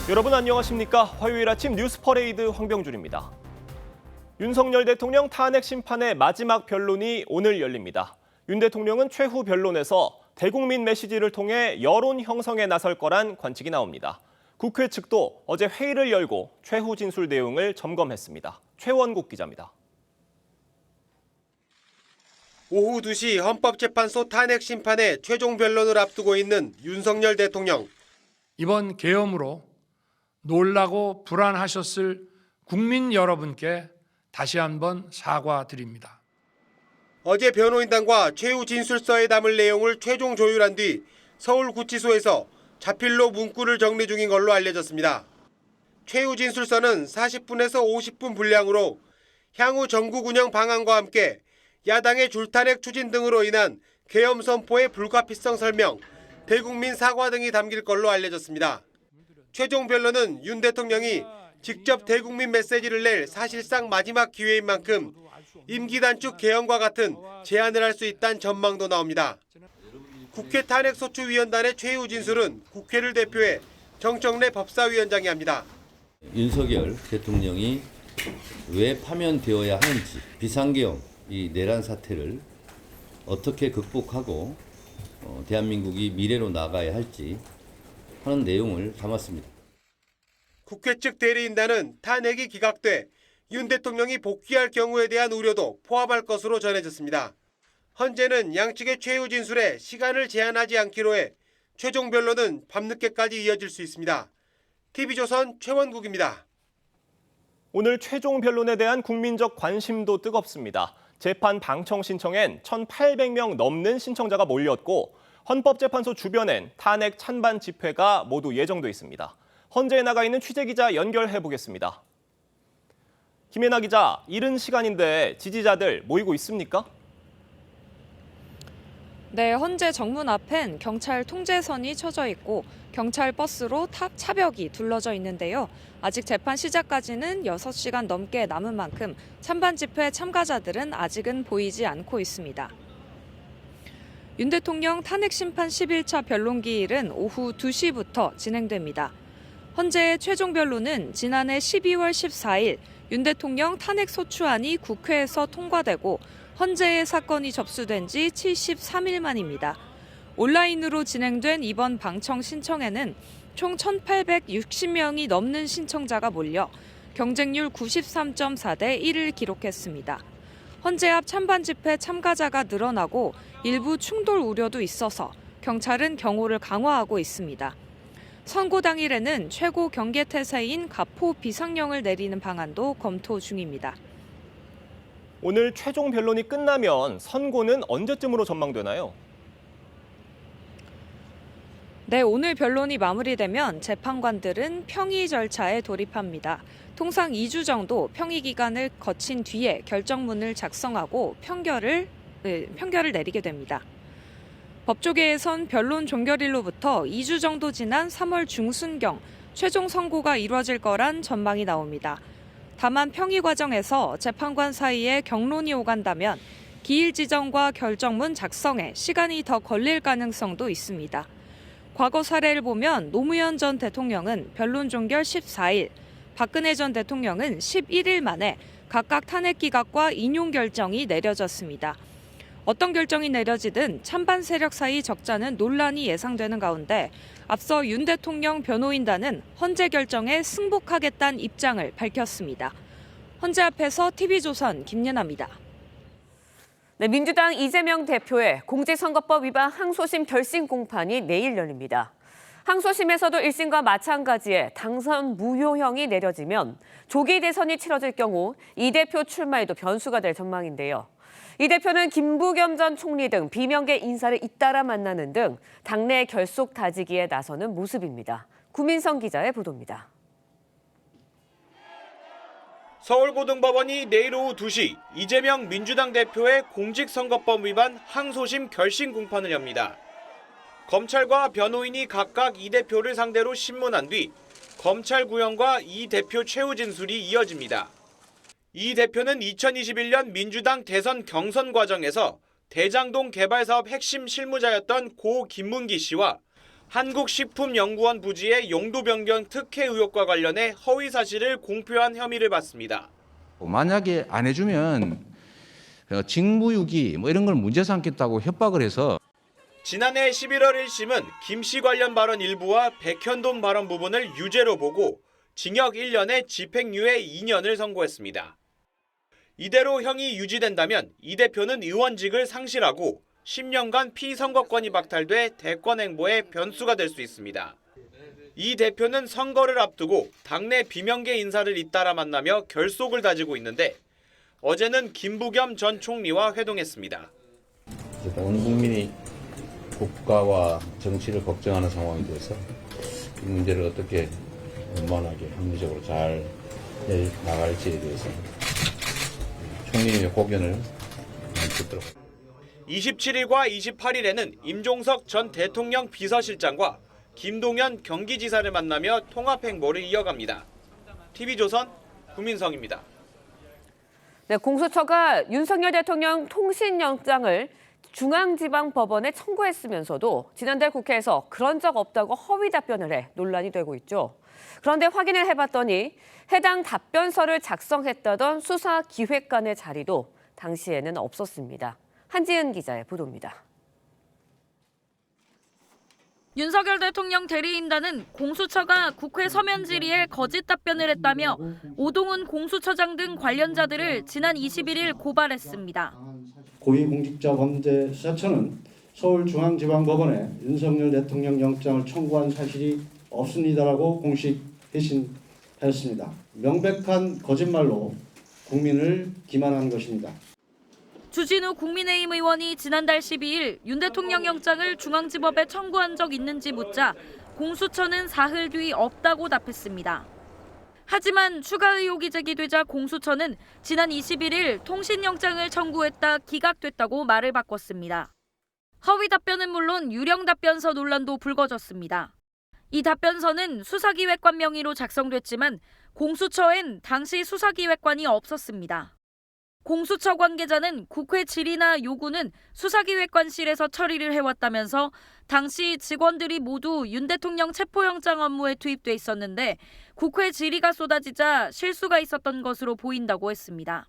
여러분 안녕하십니까? 화요일 아침 뉴스 퍼레이드 황병준입니다. 윤석열 대통령 탄핵 심판의 마지막 변론이 오늘 열립니다. 윤 대통령은 최후 변론에서 대국민 메시지를 통해 여론 형성에 나설 거란 관측이 나옵니다. 국회 측도 어제 회의를 열고 최후 진술 내용을 점검했습니다. 최원국 기자입니다. 오후 2시 헌법재판소 탄핵 심판의 최종 변론을 앞두고 있는 윤석열 대통령. 이번 계엄으로 놀라고 불안하셨을 국민 여러분께 다시 한번 사과드립니다. 어제 변호인단과 최후 진술서에 담을 내용을 최종 조율한 뒤 서울구치소에서 자필로 문구를 정리 중인 걸로 알려졌습니다. 최후 진술서는 40분에서 50분 분량으로 향후 전국 운영 방안과 함께 야당의 줄탄핵 추진 등으로 인한 계엄 선포의 불가피성 설명, 대국민 사과 등이 담길 걸로 알려졌습니다. 최종 변론은 윤 대통령이 직접 대국민 메시지를 낼 사실상 마지막 기회인 만큼 임기 단축 개헌과 같은 제안을 할 수 있다는 전망도 나옵니다. 국회 탄핵소추위원단의 최후 진술은 국회를 대표해 정청래 법사위원장이 합니다. 윤석열 대통령이 왜 파면되어야 하는지, 비상계엄, 이 내란 사태를 어떻게 극복하고 대한민국이 미래로 나가야 할지 하는 내용을 담았습니다. 국회 측 대리인단은 탄핵이 기각돼 윤 대통령이 복귀할 경우에 대한 우려도 포함할 것으로 전해졌습니다. 헌재는 양측의 최후 진술에 시간을 제한하지 않기로 해 최종 변론은 밤늦게까지 이어질 수 있습니다. TV조선 최원국입니다. 오늘 최종 변론에 대한 국민적 관심도 뜨겁습니다. 재판 방청 신청엔 1,800명 넘는 신청자가 몰렸고 헌법재판소 주변엔 탄핵 찬반 집회가 모두 예정돼 있습니다. 헌재에 나가 있는 취재기자 연결해 보겠습니다. 김혜나 기자, 이른 시간인데 지지자들 모이고 있습니까? 네, 헌재 정문 앞엔 경찰 통제선이 쳐져 있고 경찰 버스로 차벽이 둘러져 있는데요. 아직 재판 시작까지는 6시간 넘게 남은 만큼 찬반 집회 참가자들은 아직은 보이지 않고 있습니다. 윤 대통령 탄핵 심판 11차 변론 기일은 오후 2시부터 진행됩니다. 헌재의 최종 변론은 지난해 12월 14일 윤 대통령 탄핵 소추안이 국회에서 통과되고 헌재에 사건이 접수된 지 73일 만입니다. 온라인으로 진행된 이번 방청 신청에는 총 1,860명이 넘는 신청자가 몰려 경쟁률 93.4대 1을 기록했습니다. 헌재 앞 찬반 집회 참가자가 늘어나고 일부 충돌 우려도 있어서 경찰은 경호를 강화하고 있습니다. 선고 당일에는 최고 경계태세인 가포 비상령을 내리는 방안도 검토 중입니다. 오늘 최종 변론이 끝나면 선고는 언제쯤으로 전망되나요? 네, 오늘 변론이 마무리되면 재판관들은 평의 절차에 돌입합니다. 통상 2주 정도 평의 기간을 거친 뒤에 결정문을 작성하고 평결을 내리게 됩니다. 법조계에선 변론 종결일로부터 2주 정도 지난 3월 중순경 최종 선고가 이루어질 거란 전망이 나옵니다. 다만 평의 과정에서 재판관 사이에 격론이 오간다면 기일 지정과 결정문 작성에 시간이 더 걸릴 가능성도 있습니다. 과거 사례를 보면 노무현 전 대통령은 변론 종결 14일, 박근혜 전 대통령은 11일 만에 각각 탄핵 기각과 인용 결정이 내려졌습니다. 어떤 결정이 내려지든 찬반 세력 사이 적자는 논란이 예상되는 가운데 앞서 윤 대통령 변호인단은 헌재 결정에 승복하겠다는 입장을 밝혔습니다. 헌재 앞에서 TV조선 김예나입니다. 네, 민주당 이재명 대표의 공직선거법 위반 항소심 결심 공판이 내일 열립니다. 항소심에서도 1심과 마찬가지의 당선 무효형이 내려지면 조기 대선이 치러질 경우 이 대표 출마에도 변수가 될 전망인데요. 이 대표는 김부겸 전 총리 등 비명계 인사를 잇따라 만나는 등 당내 결속 다지기에 나서는 모습입니다. 구민성 기자의 보도입니다. 서울고등법원이 내일 오후 2시 이재명 민주당 대표의 공직선거법 위반 항소심 결심 공판을 엽니다. 검찰과 변호인이 각각 이 대표를 상대로 신문한 뒤 검찰 구형과 이 대표 최후 진술이 이어집니다. 이 대표는 2021년 민주당 대선 경선 과정에서 대장동 개발사업 핵심 실무자였던 고 김문기 씨와 한국식품연구원 부지의 용도 변경 특혜 의혹과 관련해 허위 사실을 공표한 혐의를 받습니다. 만약에 안 해주면 직무유기 뭐 이런 걸 문제 삼겠다고 협박을 해서 지난해 11월 1심은 김 씨 관련 발언 일부와 백현동 발언 부분을 유죄로 보고 징역 1년에 집행유예 2년을 선고했습니다. 이대로 형이 유지된다면 이 대표는 의원직을 상실하고 10년간 피선거권이 박탈돼 대권 행보에 변수가 될 수 있습니다. 이 대표는 선거를 앞두고 당내 비명계 인사를 잇따라 만나며 결속을 다지고 있는데 어제는 김부겸 전 총리와 회동했습니다. 온 국민이 국가와 정치를 걱정하는 상황이 돼서 이 문제를 어떻게 원만하게 합리적으로 잘 나갈지에 대해서 총리의 고견을 듣도록. 27일과 28일에는 임종석 전 대통령 비서실장과 김동연 경기지사를 만나며 통합 행보를 이어갑니다. TV조선 구민성입니다. 네, 공수처가 윤석열 대통령 통신영장을 중앙지방법원에 청구했으면서도 지난달 국회에서 그런 적 없다고 허위 답변을 해 논란이 되고 있죠. 그런데 확인을 해봤더니 해당 답변서를 작성했다던 수사기획관의 자리도 당시에는 없었습니다. 한지은 기자의 보도입니다. 윤석열 대통령 대리인단은 공수처가 국회 서면 질의에 거짓 답변을 했다며 오동훈 공수처장 등 관련자들을 지난 21일 고발했습니다. 고위공직자범죄수사처는 서울중앙지방법원에 윤석열 대통령 영장을 청구한 사실이 없습니다라고 공식 회신하였습니다. 명백한 거짓말로 국민을 기만한 것입니다. 주진우 국민의힘 의원이 지난달 12일 윤 대통령 영장을 중앙지법에 청구한 적 있는지 묻자 공수처는 사흘 뒤 없다고 답했습니다. 하지만 추가 의혹이 제기되자 공수처는 지난 21일 통신영장을 청구했다 기각됐다고 말을 바꿨습니다. 허위 답변은 물론 유령 답변서 논란도 불거졌습니다. 이 답변서는 수사기획관 명의로 작성됐지만 공수처엔 당시 수사기획관이 없었습니다. 공수처 관계자는 국회 질의나 요구는 수사기획관실에서 처리를 해왔다면서 당시 직원들이 모두 윤 대통령 체포영장 업무에 투입돼 있었는데 국회 질의가 쏟아지자 실수가 있었던 것으로 보인다고 했습니다.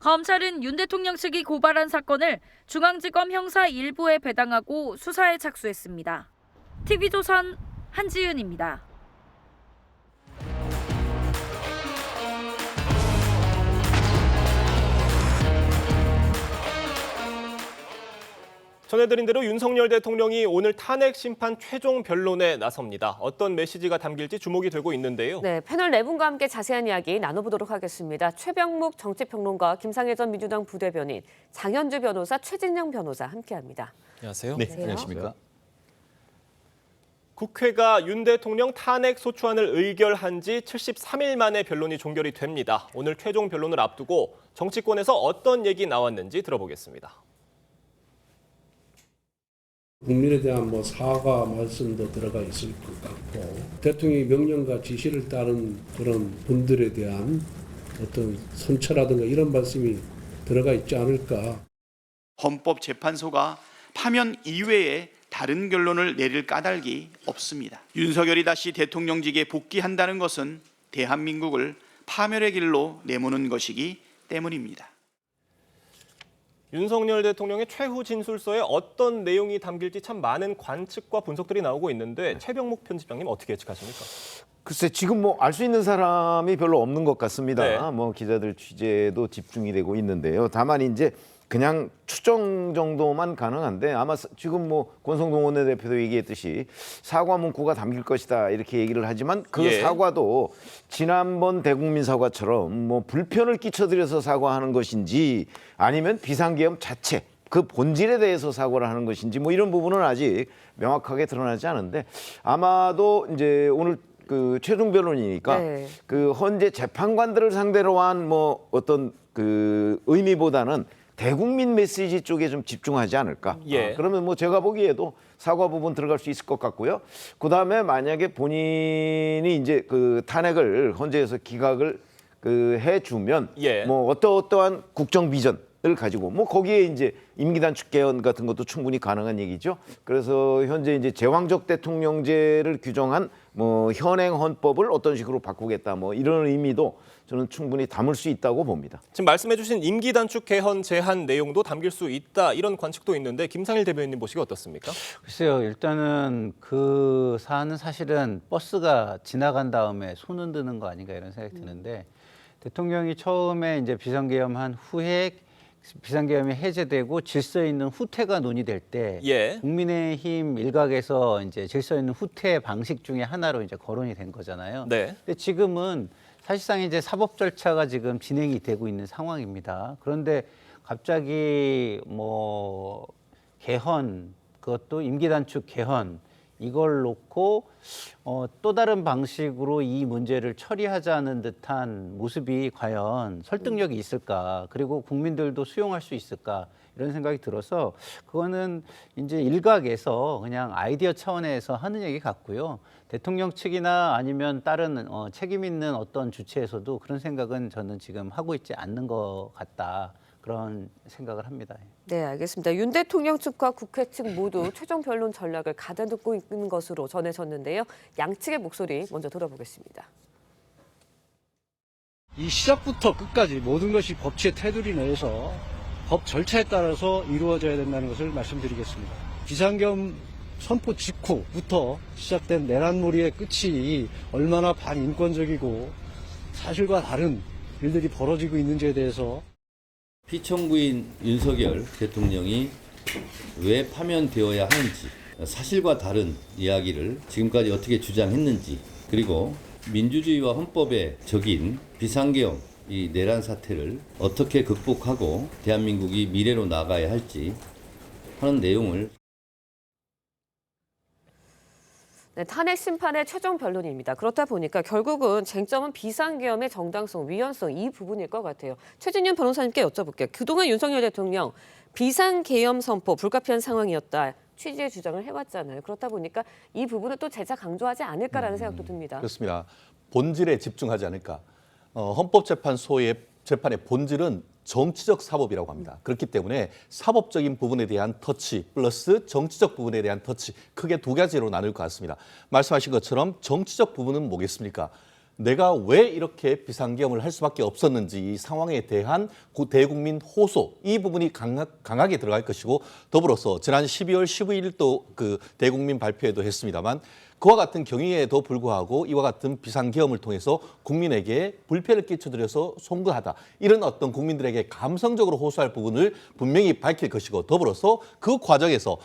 검찰은 윤 대통령 측이 고발한 사건을 중앙지검 형사 1부에 배당하고 수사에 착수했습니다. TV조선 한지은입니다. 전해드린 대로 윤석열 대통령이 오늘 탄핵 심판 최종 변론에 나섭니다. 어떤 메시지가 담길지 주목이 되고 있는데요. 네, 패널 네 분과 함께 자세한 이야기 나눠보도록 하겠습니다. 최병묵 정치평론가, 김상혜 전 민주당 부대변인, 장현주 변호사, 최진영 변호사 함께합니다. 안녕하세요. 네, 안녕하십니까. 국회가 윤 대통령 탄핵 소추안을 의결한 지 73일 만에 변론이 종결이 됩니다. 오늘 최종 변론을 앞두고 정치권에서 어떤 얘기 나왔는지 들어보겠습니다. 국민에 대한 사과 말씀도 들어가 있을 것 같고 대통령의 명령과 지시를 따른 그런 분들에 대한 어떤 선처라든가 이런 말씀이 들어가 있지 않을까. 헌법재판소가 파면 이외에 다른 결론을 내릴 까닭이 없습니다. 윤석열이 다시 대통령직에 복귀한다는 것은 대한민국을 파멸의 길로 내모는 것이기 때문입니다. 윤석열 대통령의 최후 진술서에 어떤 내용이 담길지 참 많은 관측과 분석들이 나오고 있는데 최병묵 편집장님 어떻게 예측하십니까? 글쎄 지금 알 수 있는 사람이 별로 없는 것 같습니다. 네. 기자들 취재도 집중이 되고 있는데요. 다만 이제 그냥 추정 정도만 가능한데 아마 지금 권성동 원내대표도 얘기했듯이 사과 문구가 담길 것이다 이렇게 얘기를 하지만 그 사과도 지난번 대국민 사과처럼 불편을 끼쳐드려서 사과하는 것인지 아니면 비상계엄 자체 그 본질에 대해서 사과를 하는 것인지 이런 부분은 아직 명확하게 드러나지 않은데 아마도 이제 오늘 그 최종 변론이니까 그 헌재 재판관들을 상대로 한 어떤 그 의미보다는 대국민 메시지 쪽에 좀 집중하지 않을까. 그러면 제가 보기에도 사과 부분 들어갈 수 있을 것 같고요. 그다음에 만약에 본인이 이제 그 탄핵을 헌재에서 기각을 해주면 어떠한 국정 비전을 가지고 뭐 거기에 이제 임기 단축 개헌 같은 것도 충분히 가능한 얘기죠. 그래서 현재 이제 제왕적 대통령제를 규정한 뭐 현행 헌법을 어떤 식으로 바꾸겠다 뭐 이런 의미도 저는 충분히 담을 수 있다고 봅니다. 지금 말씀해주신 임기 단축 개헌 제한 내용도 담길 수 있다 이런 관측도 있는데 김상일 대변인님 보시기 어떻습니까? 글쎄요. 일단은 그 사안은 사실은 버스가 지나간 다음에 손 흔드는 거 아닌가 이런 생각이 드는데 대통령이 처음에 이제 비상계엄한 후에 비상계엄이 해제되고 질서 있는 후퇴가 논의될 때 예. 국민의힘 일각에서 이제 질서 있는 후퇴 방식 중에 하나로 이제 거론이 된 거잖아요. 네. 근데 지금은 사실상 이제 사법 절차가 지금 진행이 되고 있는 상황입니다. 그런데 갑자기 뭐 개헌 그것도 임기 단축 개헌 이걸 놓고 또 다른 방식으로 이 문제를 처리하자는 듯한 모습이 과연 설득력이 있을까? 그리고 국민들도 수용할 수 있을까? 이런 생각이 들어서 그거는 이제 일각에서 그냥 아이디어 차원에서 하는 얘기 같고요. 대통령 측이나 아니면 다른 책임 있는 어떤 주체에서도 그런 생각은 저는 지금 하고 있지 않는 것 같다. 그런 생각을 합니다. 네, 알겠습니다. 윤 대통령 측과 국회 측 모두 최종 변론 전략을 가다듬고 있는 것으로 전해졌는데요. 양측의 목소리 먼저 들어보겠습니다. 이 시작부터 끝까지 모든 것이 법치의 테두리 내에서 법 절차에 따라서 이루어져야 된다는 것을 말씀드리겠습니다. 비상계엄 선포 직후부터 시작된 내란몰이의 끝이 얼마나 반인권적이고 사실과 다른 일들이 벌어지고 있는지에 대해서 피청구인 윤석열 대통령이 왜 파면되어야 하는지, 사실과 다른 이야기를 지금까지 어떻게 주장했는지, 그리고 민주주의와 헌법에 적인 비상계엄, 이 내란 사태를 어떻게 극복하고 대한민국이 미래로 나가야 할지 하는 내용을 네, 탄핵 심판의 최종 변론입니다. 그렇다 보니까 결국은 쟁점은 비상계엄의 정당성, 위헌성 이 부분일 것 같아요. 최진윤 변호사님께 여쭤볼게요. 그동안 윤석열 대통령 비상계엄 선포 불가피한 상황이었다. 취지의 주장을 해왔잖아요. 그렇다 보니까 이 부분을 또 재차 강조하지 않을까라는 생각도 듭니다. 그렇습니다. 본질에 집중하지 않을까. 헌법재판소의 재판의 본질은 정치적 사법이라고 합니다. 그렇기 때문에 사법적인 부분에 대한 터치 플러스 정치적 부분에 대한 터치 크게 두 가지로 나눌 것 같습니다. 말씀하신 것처럼 정치적 부분은 뭐겠습니까? 내가 왜 이렇게 비상계엄을 할 수밖에 없었는지 이 상황에 대한 대국민 호소 이 부분이 강하게 들어갈 것이고 더불어서 지난 12월 15일도 그 대국민 발표에도 했습니다만 그와 같은 경위에도 불구하고 이와 같은 비상계엄을 통해서 국민에게 불편을 끼쳐드려서 송구하다. 이런 어떤 국민들에게 감성적으로 호소할 부분을 분명히 밝힐 것이고 더불어서 그 과정에서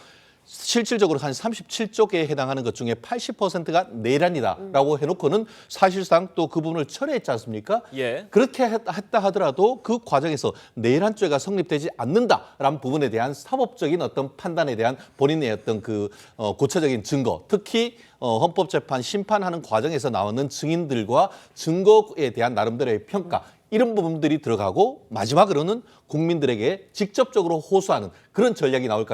실질적으로 한 37쪽에 해당하는 것 중에 80%가 내란이다라고 해놓고는 사실상 또 그 부분을 철회했지 않습니까? 예. 그렇게 했다 하더라도 그 과정에서 내란죄가 성립되지 않는다라는 부분에 대한 사법적인 어떤 판단에 대한 본인의 어떤 그 구체적인 증거, 특히 헌법재판 심판하는 과정에서 나오는 증인들과 증거에 대한 나름대로의 평가 이런 부분들이 들어가고 마지막으로는 국민들에게 직접적으로 호소하는 그런 전략이 나올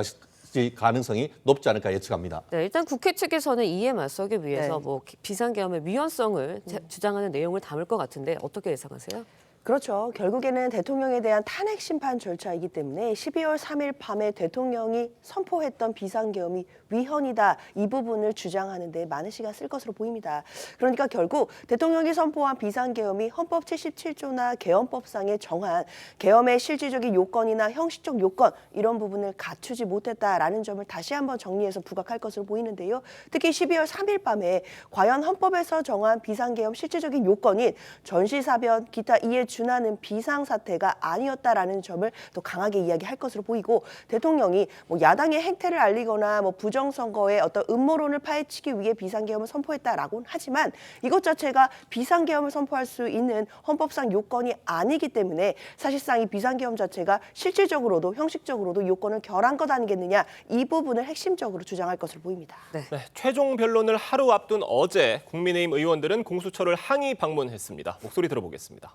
가능성이 높지 않을까 예측합니다. 네, 일단 국회 측에서는 이에 맞서기 위해서 뭐 비상계엄의 위헌성을 주장하는 내용을 담을 것 같은데 어떻게 예상하세요? 그렇죠. 결국에는 대통령에 대한 탄핵 심판 절차이기 때문에 12월 3일 밤에 대통령이 선포했던 비상계엄이 위헌이다. 이 부분을 주장하는 데 많은 시간 쓸 것으로 보입니다. 그러니까 결국 대통령이 선포한 비상계엄이 헌법 77조나 계엄법상에 정한 계엄의 실질적인 요건이나 형식적 요건 이런 부분을 갖추지 못했다라는 점을 다시 한번 정리해서 부각할 것으로 보이는데요. 특히 12월 3일 밤에 과연 헌법에서 정한 비상계엄 실질적인 요건인 전시사변, 기타 이에 준하는 비상사태가 아니었다라는 점을 또 강하게 이야기할 것으로 보이고 대통령이 뭐 야당의 행태를 알리거나 뭐 부정선거의 어떤 음모론을 파헤치기 위해 비상계엄을 선포했다라고는 하지만 이것 자체가 비상계엄을 선포할 수 있는 헌법상 요건이 아니기 때문에 사실상 이 비상계엄 자체가 실질적으로도 형식적으로도 요건을 결한 것 아니겠느냐 이 부분을 핵심적으로 주장할 것으로 보입니다. 네, 최종 변론을 하루 앞둔 어제 국민의힘 의원들은 공수처를 항의 방문했습니다. 목소리 들어보겠습니다.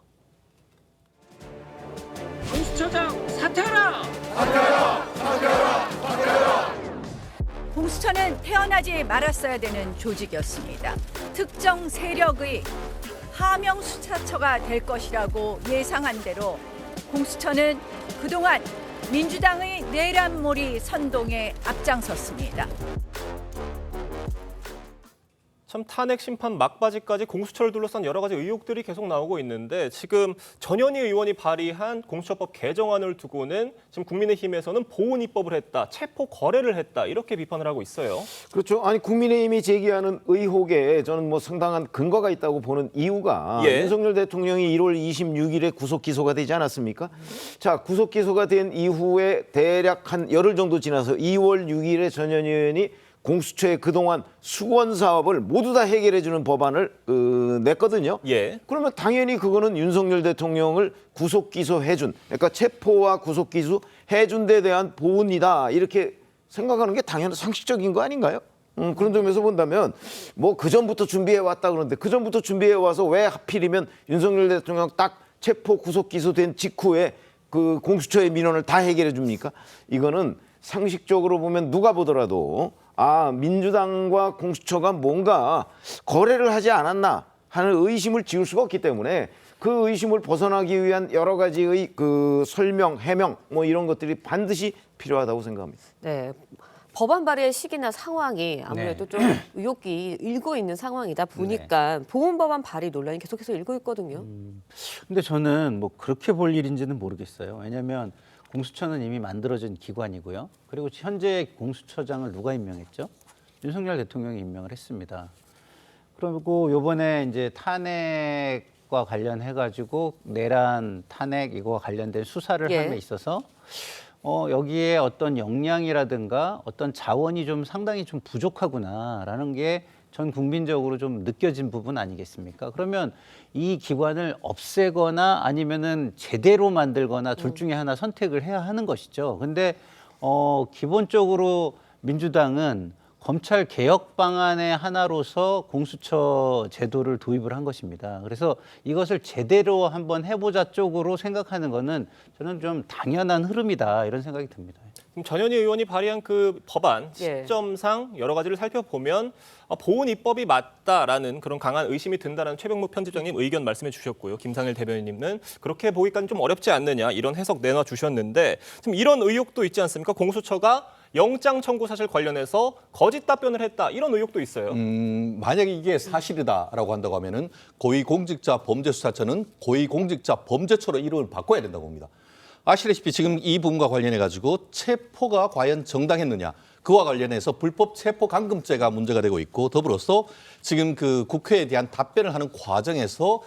공수처장 사퇴하라! 사퇴하라! 사퇴하라! 사퇴하라! 공수처는 태어나지 말았어야 되는 조직이었습니다. 특정 세력의 하명 수사처가 될 것이라고 예상한 대로 공수처는 그동안 민주당의 내란몰이 선동에 앞장섰습니다. 참 탄핵 심판 막바지까지 공수처를 둘러싼 여러 가지 의혹들이 계속 나오고 있는데 지금 전현희 의원이 발의한 공수처법 개정안을 두고는 지금 국민의힘에서는 보훈 입법을 했다, 체포 거래를 했다 이렇게 비판을 하고 있어요. 그렇죠. 아니 국민의힘이 제기하는 의혹에 저는 뭐 상당한 근거가 있다고 보는 이유가 윤석열 대통령이 1월 26일에 구속 기소가 되지 않았습니까? 자, 구속 기소가 된 이후에 대략 한 열흘 정도 지나서 2월 6일에 전현희 의원이 공수처의 그동안 수건 사업을 모두 다 해결해주는 법안을 냈거든요. 그러면 당연히 그거는 윤석열 대통령을 구속 기소해준, 그러니까 체포와 구속 기소 해준 데 대한 보훈이다 이렇게 생각하는 게 당연히 상식적인 거 아닌가요? 그런 점에서 본다면 뭐 그 전부터 준비해 왔다 그러는데 그 전부터 준비해 와서 왜 하필이면 윤석열 대통령 딱 체포 구속 기소된 직후에 그 공수처의 민원을 다 해결해 줍니까? 이거는 상식적으로 보면 누가 보더라도 민주당과 공수처가 뭔가 거래를 하지 않았나 하는 의심을 지울 수가 없기 때문에 그 의심을 벗어나기 위한 여러 가지의 그 설명, 해명 뭐 이런 것들이 반드시 필요하다고 생각합니다. 네. 법안 발의 시기나 상황이 아무래도 좀 의혹이 일고 있는 상황이다 보니까 보훈 법안 발의 논란이 계속해서 일고 있거든요. 근데 저는 뭐 그렇게 볼 일인지는 모르겠어요. 왜냐하면 공수처는 이미 만들어진 기관이고요. 그리고 현재 공수처장을 누가 임명했죠? 윤석열 대통령이 임명을 했습니다. 그리고 이번에 이제 탄핵과 관련해가지고 내란 탄핵 이거와 관련된 수사를 함에 있어서 여기에 어떤 역량이라든가 어떤 자원이 좀 상당히 좀 부족하구나라는 게 전 국민적으로 좀 느껴진 부분 아니겠습니까? 그러면 이 기관을 없애거나 아니면은 제대로 만들거나 둘 중에 하나 선택을 해야 하는 것이죠. 근데 기본적으로 민주당은 검찰 개혁 방안의 하나로서 공수처 제도를 도입을 한 것입니다. 그래서 이것을 제대로 한번 해보자 쪽으로 생각하는 거는 저는 좀 당연한 흐름이다 이런 생각이 듭니다. 전현희 의원이 발의한 그 법안 시점상 여러 가지를 살펴보면 보훈 입법이 맞다라는 그런 강한 의심이 든다는 최병무 편집장님 의견 말씀해 주셨고요. 김상일 대변인님은 그렇게 보기까지는 좀 어렵지 않느냐 이런 해석 내놔 주셨는데 지금 이런 의혹도 있지 않습니까? 공수처가 영장 청구 사실 관련해서 거짓 답변을 했다 이런 의혹도 있어요. 만약에 이게 사실이다라고 한다고 하면은 고위공직자범죄수사처는 고위공직자범죄처로 이름을 바꿔야 된다고 봅니다. 아시다시피 지금 이 부분과 관련해 가지고 체포가 과연 정당했느냐 그와 관련해서 불법 체포 감금죄가 문제가 되고 있고 더불어서 지금 그 국회에 대한 답변을 하는 과정에서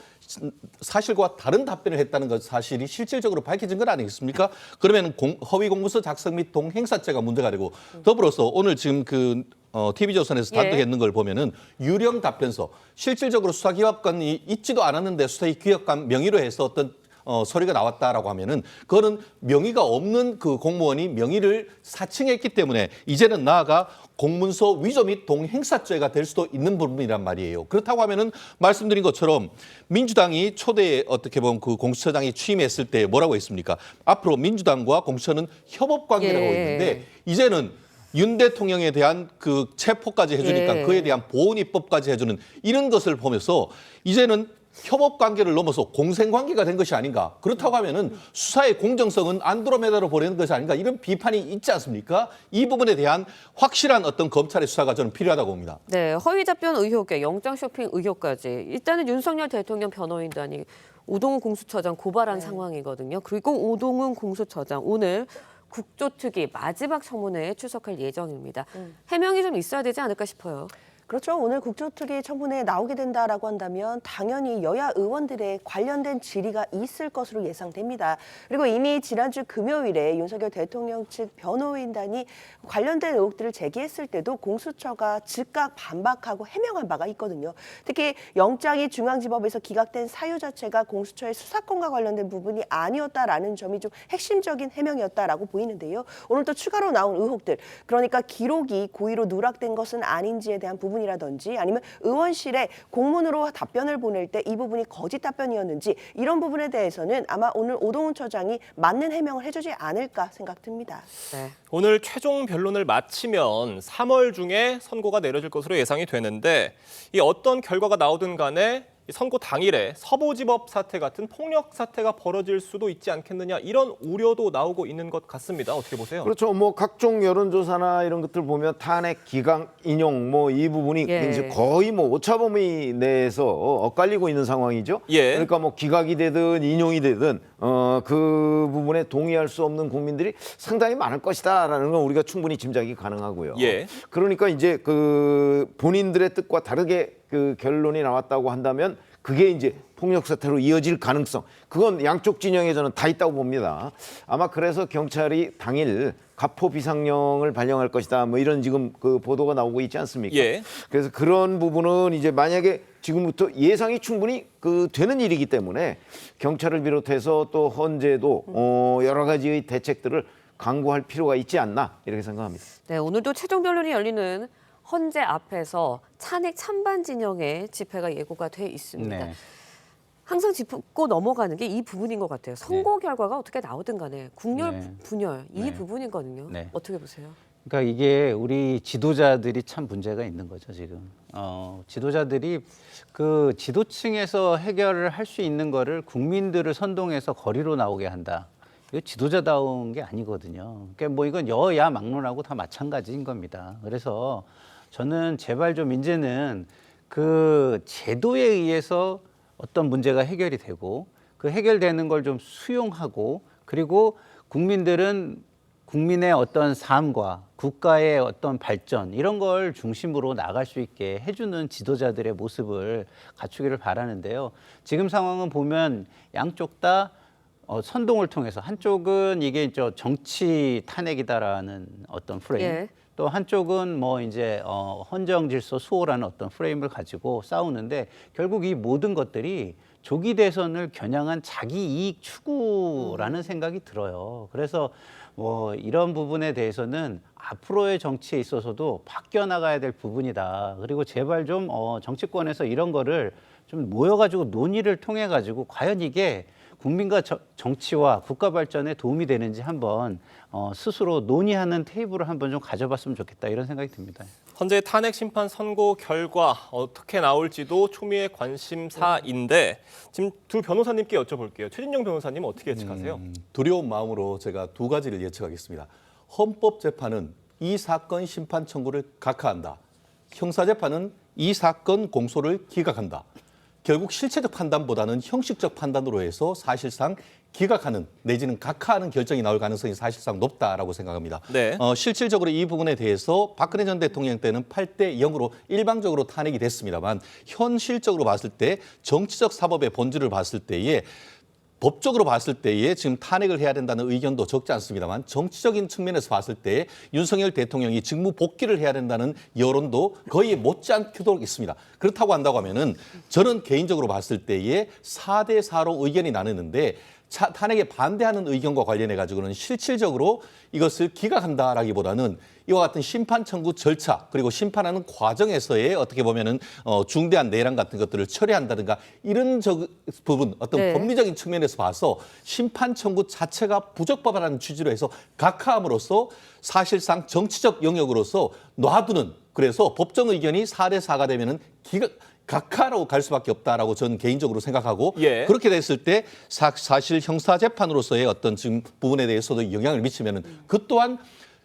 사실과 다른 답변을 했다는 것 사실이 실질적으로 밝혀진 건 아니겠습니까? 그러면 허위 공문서 작성 및 동행사죄가 문제가 되고 더불어서 오늘 지금 TV조선에서 단독했는 걸 보면은 유령 답변서 실질적으로 수사기획관이 있지도 않았는데 수사기획관 명의로 해서 어떤 서류가 나왔다라고 하면은 그거는 명의가 없는 그 공무원이 명의를 사칭했기 때문에 이제는 나아가 공문서 위조 및 동행사죄가 될 수도 있는 부분이란 말이에요. 그렇다고 하면은 말씀드린 것처럼 민주당이 초대에 어떻게 보면 그 공수처장이 취임했을 때 뭐라고 했습니까? 앞으로 민주당과 공수처는 협업 관계라고 했는데 이제는 윤 대통령에 대한 그 체포까지 해주니까 그에 대한 보훈 입법까지 해주는 이런 것을 보면서 이제는 협업 관계를 넘어서 공생 관계가 된 것이 아닌가. 그렇다고 하면은 수사의 공정성은 안드로메다로 보내는 것이 아닌가. 이런 비판이 있지 않습니까? 이 부분에 대한 확실한 어떤 검찰의 수사가 저는 필요하다고 봅니다. 네, 허위 답변 의혹에 영장 쇼핑 의혹까지. 일단은 윤석열 대통령 변호인단이 오동훈 공수처장 고발한 상황이거든요. 그리고 오동훈 공수처장 오늘 국조특위 마지막 청문회에 출석할 예정입니다. 해명이 좀 있어야 되지 않을까 싶어요. 그렇죠. 오늘 국조특위 청문회에 나오게 된다라고 한다면 당연히 여야 의원들의 관련된 질의가 있을 것으로 예상됩니다. 그리고 이미 지난주 금요일에 윤석열 대통령 측 변호인단이 관련된 의혹들을 제기했을 때도 공수처가 즉각 반박하고 해명한 바가 있거든요. 특히 영장이 중앙지법에서 기각된 사유 자체가 공수처의 수사권과 관련된 부분이 아니었다라는 점이 좀 핵심적인 해명이었다라고 보이는데요. 오늘 또 추가로 나온 의혹들, 그러니까 기록이 고의로 누락된 것은 아닌지에 대한 부분이라든지 아니면 의원실에 공문으로 답변을 보낼 때 이 부분이 거짓 답변이었는지 이런 부분에 대해서는 아마 오늘 오동훈 처장이 맞는 해명을 해주지 않을까 생각됩니다. 네. 오늘 최종 변론을 마치면 3월 중에 선고가 내려질 것으로 예상이 되는데 이 어떤 결과가 나오든 간에 선고 당일에 서부지법 사태 같은 폭력 사태가 벌어질 수도 있지 않겠느냐 이런 우려도 나오고 있는 것 같습니다. 어떻게 보세요? 그렇죠. 뭐 각종 여론조사나 이런 것들 보면 탄핵 기각 인용 뭐 이 부분이 굉장히 거의 뭐 오차범위 내에서 엇갈리고 있는 상황이죠. 그러니까 뭐 기각이 되든 인용이 되든 그 부분에 동의할 수 없는 국민들이 상당히 많을 것이다라는 건 우리가 충분히 짐작이 가능하고요. 그러니까 이제 그 본인들의 뜻과 다르게 그 결론이 나왔다고 한다면 그게 이제 폭력 사태로 이어질 가능성, 그건 양쪽 진영에 저는 다 있다고 봅니다. 아마 그래서 경찰이 당일 가포 비상령을 발령할 것이다, 뭐 이런 지금 그 보도가 나오고 있지 않습니까? 그래서 그런 부분은 이제 만약에 지금부터 예상이 충분히 그 되는 일이기 때문에 경찰을 비롯해서 또 헌재도 여러 가지의 대책들을 강구할 필요가 있지 않나 이렇게 생각합니다. 네, 오늘도 최종 변론이 열리는 헌재 앞에서 찬핵 찬반 진영의 집회가 예고가 돼 있습니다. 항상 짚고 넘어가는 게 이 부분인 것 같아요. 선고 결과가 어떻게 나오든 간에 국열, 분열 이 부분이거든요. 어떻게 보세요? 그러니까 이게 우리 지도자들이 참 문제가 있는 거죠, 지금. 지도자들이 그 지도층에서 해결을 할 수 있는 거를 국민들을 선동해서 거리로 나오게 한다. 이거 지도자다운 게 아니거든요. 그러니까 뭐 이건 여야 막론하고 다 마찬가지인 겁니다. 그래서 저는 제발 좀 이제는 그 제도에 의해서 어떤 문제가 해결이 되고 그 해결되는 걸 좀 수용하고, 그리고 국민들은 국민의 어떤 삶과 국가의 어떤 발전 이런 걸 중심으로 나갈 수 있게 해주는 지도자들의 모습을 갖추기를 바라는데요. 지금 상황은 보면 양쪽 다 선동을 통해서, 한쪽은 이게 정치 탄핵이다라는 어떤 프레임, 또 한쪽은 뭐 이제 헌정 질서 수호라는 어떤 프레임을 가지고 싸우는데, 결국 이 모든 것들이 조기 대선을 겨냥한 자기 이익 추구라는 생각이 들어요. 그래서 뭐 이런 부분에 대해서는 앞으로의 정치에 있어서도 바뀌어 나가야 될 부분이다. 그리고 제발 좀 정치권에서 이런 거를 좀 모여가지고 논의를 통해 가지고 과연 이게 국민과 정치와 국가 발전에 도움이 되는지 한번 스스로 논의하는 테이블을 한번 좀 가져봤으면 좋겠다, 이런 생각이 듭니다. 헌재 탄핵 심판 선고 결과 어떻게 나올지도 초미의 관심사인데 지금 두 변호사님께 여쭤볼게요. 최진영 변호사님 어떻게 예측하세요? 두려운 마음으로 제가 두 가지를 예측하겠습니다. 헌법재판은 이 사건 심판 청구를 각하한다. 형사재판은 이 사건 공소를 기각한다. 결국 실체적 판단보다는 형식적 판단으로 해서 사실상 기각하는 내지는 각하하는 결정이 나올 가능성이 사실상 높다라고 생각합니다. 실질적으로 이 부분에 대해서 박근혜 전 대통령 때는 8대 0으로 일방적으로 탄핵이 됐습니다만, 현실적으로 봤을 때 정치적 사법의 본질을 봤을 때에 법적으로 봤을 때에 지금 탄핵을 해야 된다는 의견도 적지 않습니다만, 정치적인 측면에서 봤을 때 윤석열 대통령이 직무 복귀를 해야 된다는 여론도 거의 못지않게 있습니다. 그렇다고 한다고 하면은 저는 개인적으로 봤을 때에 4대 4로 의견이 나뉘는데, 탄핵에 반대하는 의견과 관련해 가지고는 실질적으로 이것을 기각한다라기보다는 이와 같은 심판 청구 절차, 그리고 심판하는 과정에서의 어떻게 보면은 중대한 내란 같은 것들을 처리한다든가 이런 부분, 어떤 법리적인 측면에서 봐서 심판 청구 자체가 부적법하다는 취지로 해서 각하함으로써 사실상 정치적 영역으로서 놔두는, 그래서 법정 의견이 4대 4가 되면은 각하로 갈 수밖에 없다라고 저는 개인적으로 생각하고, 그렇게 됐을 때 사실 형사재판으로서의 어떤 지금 부분에 대해서도 영향을 미치면은 그 또한